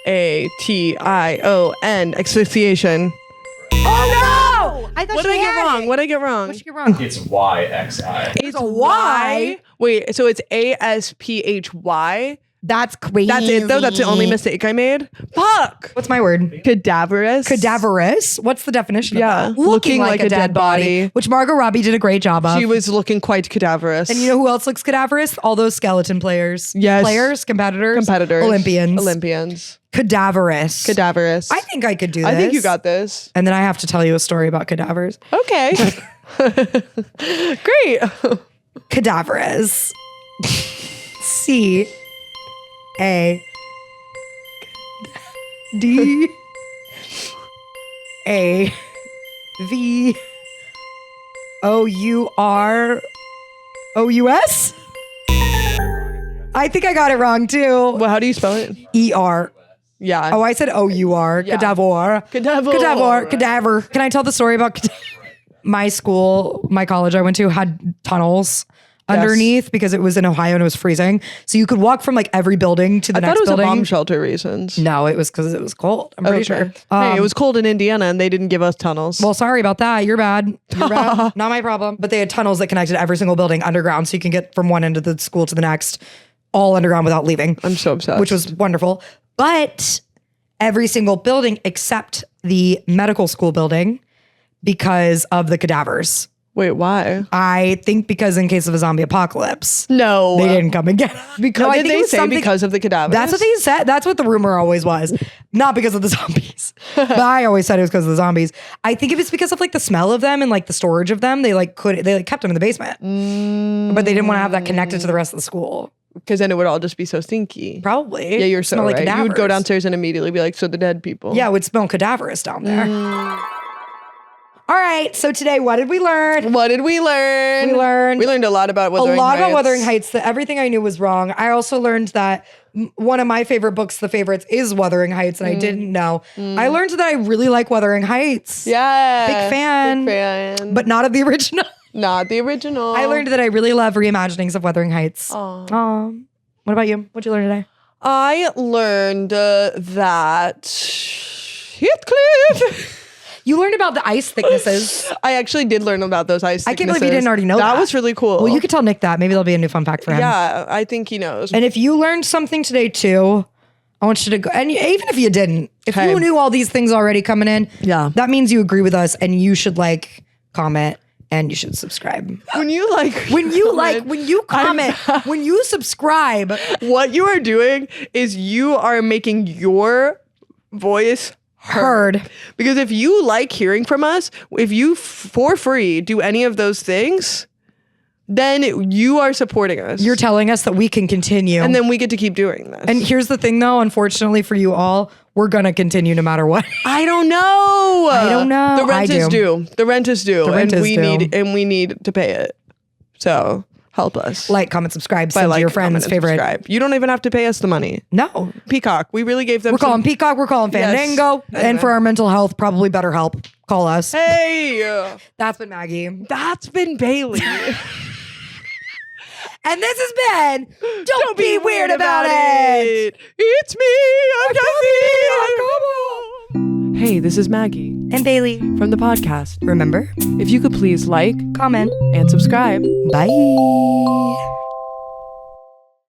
A T I O N. Asphyxiation. Oh no! I thought What did I get wrong? What did I get wrong? What'd you get wrong? It's YXI. It's a Y. Wait, so it's ASPHY? That's crazy. That's it though? That's the only mistake I made? Fuck! What's my word? Cadaverous? Cadaverous. What's the definition Yeah, of that? Looking like a dead body. Which Margot Robbie did a great job of. She was looking quite cadaverous. And you know who else looks cadaverous? All those skeleton players. Yes. Players, competitors. Olympians. Cadaverous. Cadaverous. I think I could do this. I think you got this. And then I have to tell you a story about cadavers. Okay. Great. Cadaverous. C A D A V O U R O U S? I think I got it wrong too. Well, how do you spell it? ER. Yeah. Oh, I said O-U-R. Yeah. Cadaver. Cadaver. Can I tell the story about my school, my college I went to had tunnels underneath because it was in Ohio and it was freezing. So you could walk from like every building to the I thought next it was building. a bomb shelter reasons. No, it was because it was cold. I'm pretty sure. Hey, it was cold in Indiana and they didn't give us tunnels. Well, sorry about that. You're bad. You're bad. Not my problem. But they had tunnels that connected every single building underground so you can get from one end of the school to the next, all underground without leaving. I'm so obsessed. Which was wonderful. But every single building except the medical school building because of the cadavers. Wait, why? I think because in case of a zombie apocalypse. No. They didn't come and get us. Because No, I did think it they was say something- because of the cadavers? That's what they said. That's what the rumor always was. Not because of the zombies. But I always said it was because of the zombies. I think if it's because of like the smell of them and like the storage of them, they kept them in the basement. But they didn't want to have that connected to the rest of the school. Because then it would all just be so stinky. Probably. Yeah, you're so Smell like right. You would go cadavers. downstairs and immediately be like, so the dead people. Yeah, it would smell cadaverous down there. All right, so today, what did we learn? What did we learn? We learned a lot about Wuthering Heights. a lot about Wuthering Heights. That everything I knew was wrong. I also learned that one of my favorite books, The Favorites, is Wuthering Heights, and I didn't know. I learned that I really like Wuthering Heights. Yeah. Big fan. Big fan. But not of the original. Not the original. I learned that I really love reimaginings of Wuthering Heights. Aw. What about you? What'd you learn today? I learned that Heathcliff. You learned about the ice thicknesses. I actually did learn about those ice I thicknesses. can't believe you didn't already know that. That was really cool. Well, you could tell Nick that. Maybe that'll be a new fun fact for him. Yeah, I think he knows. And if you learned something today too, I want you to go. And even if you didn't, if Okay. you knew all these things already coming in, Yeah. that means you agree with us, and you should like, comment, and you should subscribe. When you comment, when you subscribe, what you are doing is you are making your voice heard. Because if you like hearing from us, if you for free do any of those things, then you are supporting us. You're telling us that we can continue. And then we get to keep doing this. And here's the thing though, unfortunately for you all, we're gonna continue no matter what. I don't know. I don't know. The rent I is do. due. The rent is due. The rent and is we due. need to pay it. So help us. Like, comment, subscribe, By send to your comment, friends' and favorite. subscribe. You don't even have to pay us the money. No. Peacock. We really gave them We're calling Peacock, we're calling Yes. Fandango. And Anyway. for our mental health, probably BetterHelp. Call us. Hey, That's been Maggie. that's been Bailey. And this has been Don't Be Weird About It. It's me, Hey, this is Maggie And Bailey from the podcast. Remember, If you could please like, comment, and subscribe. bye.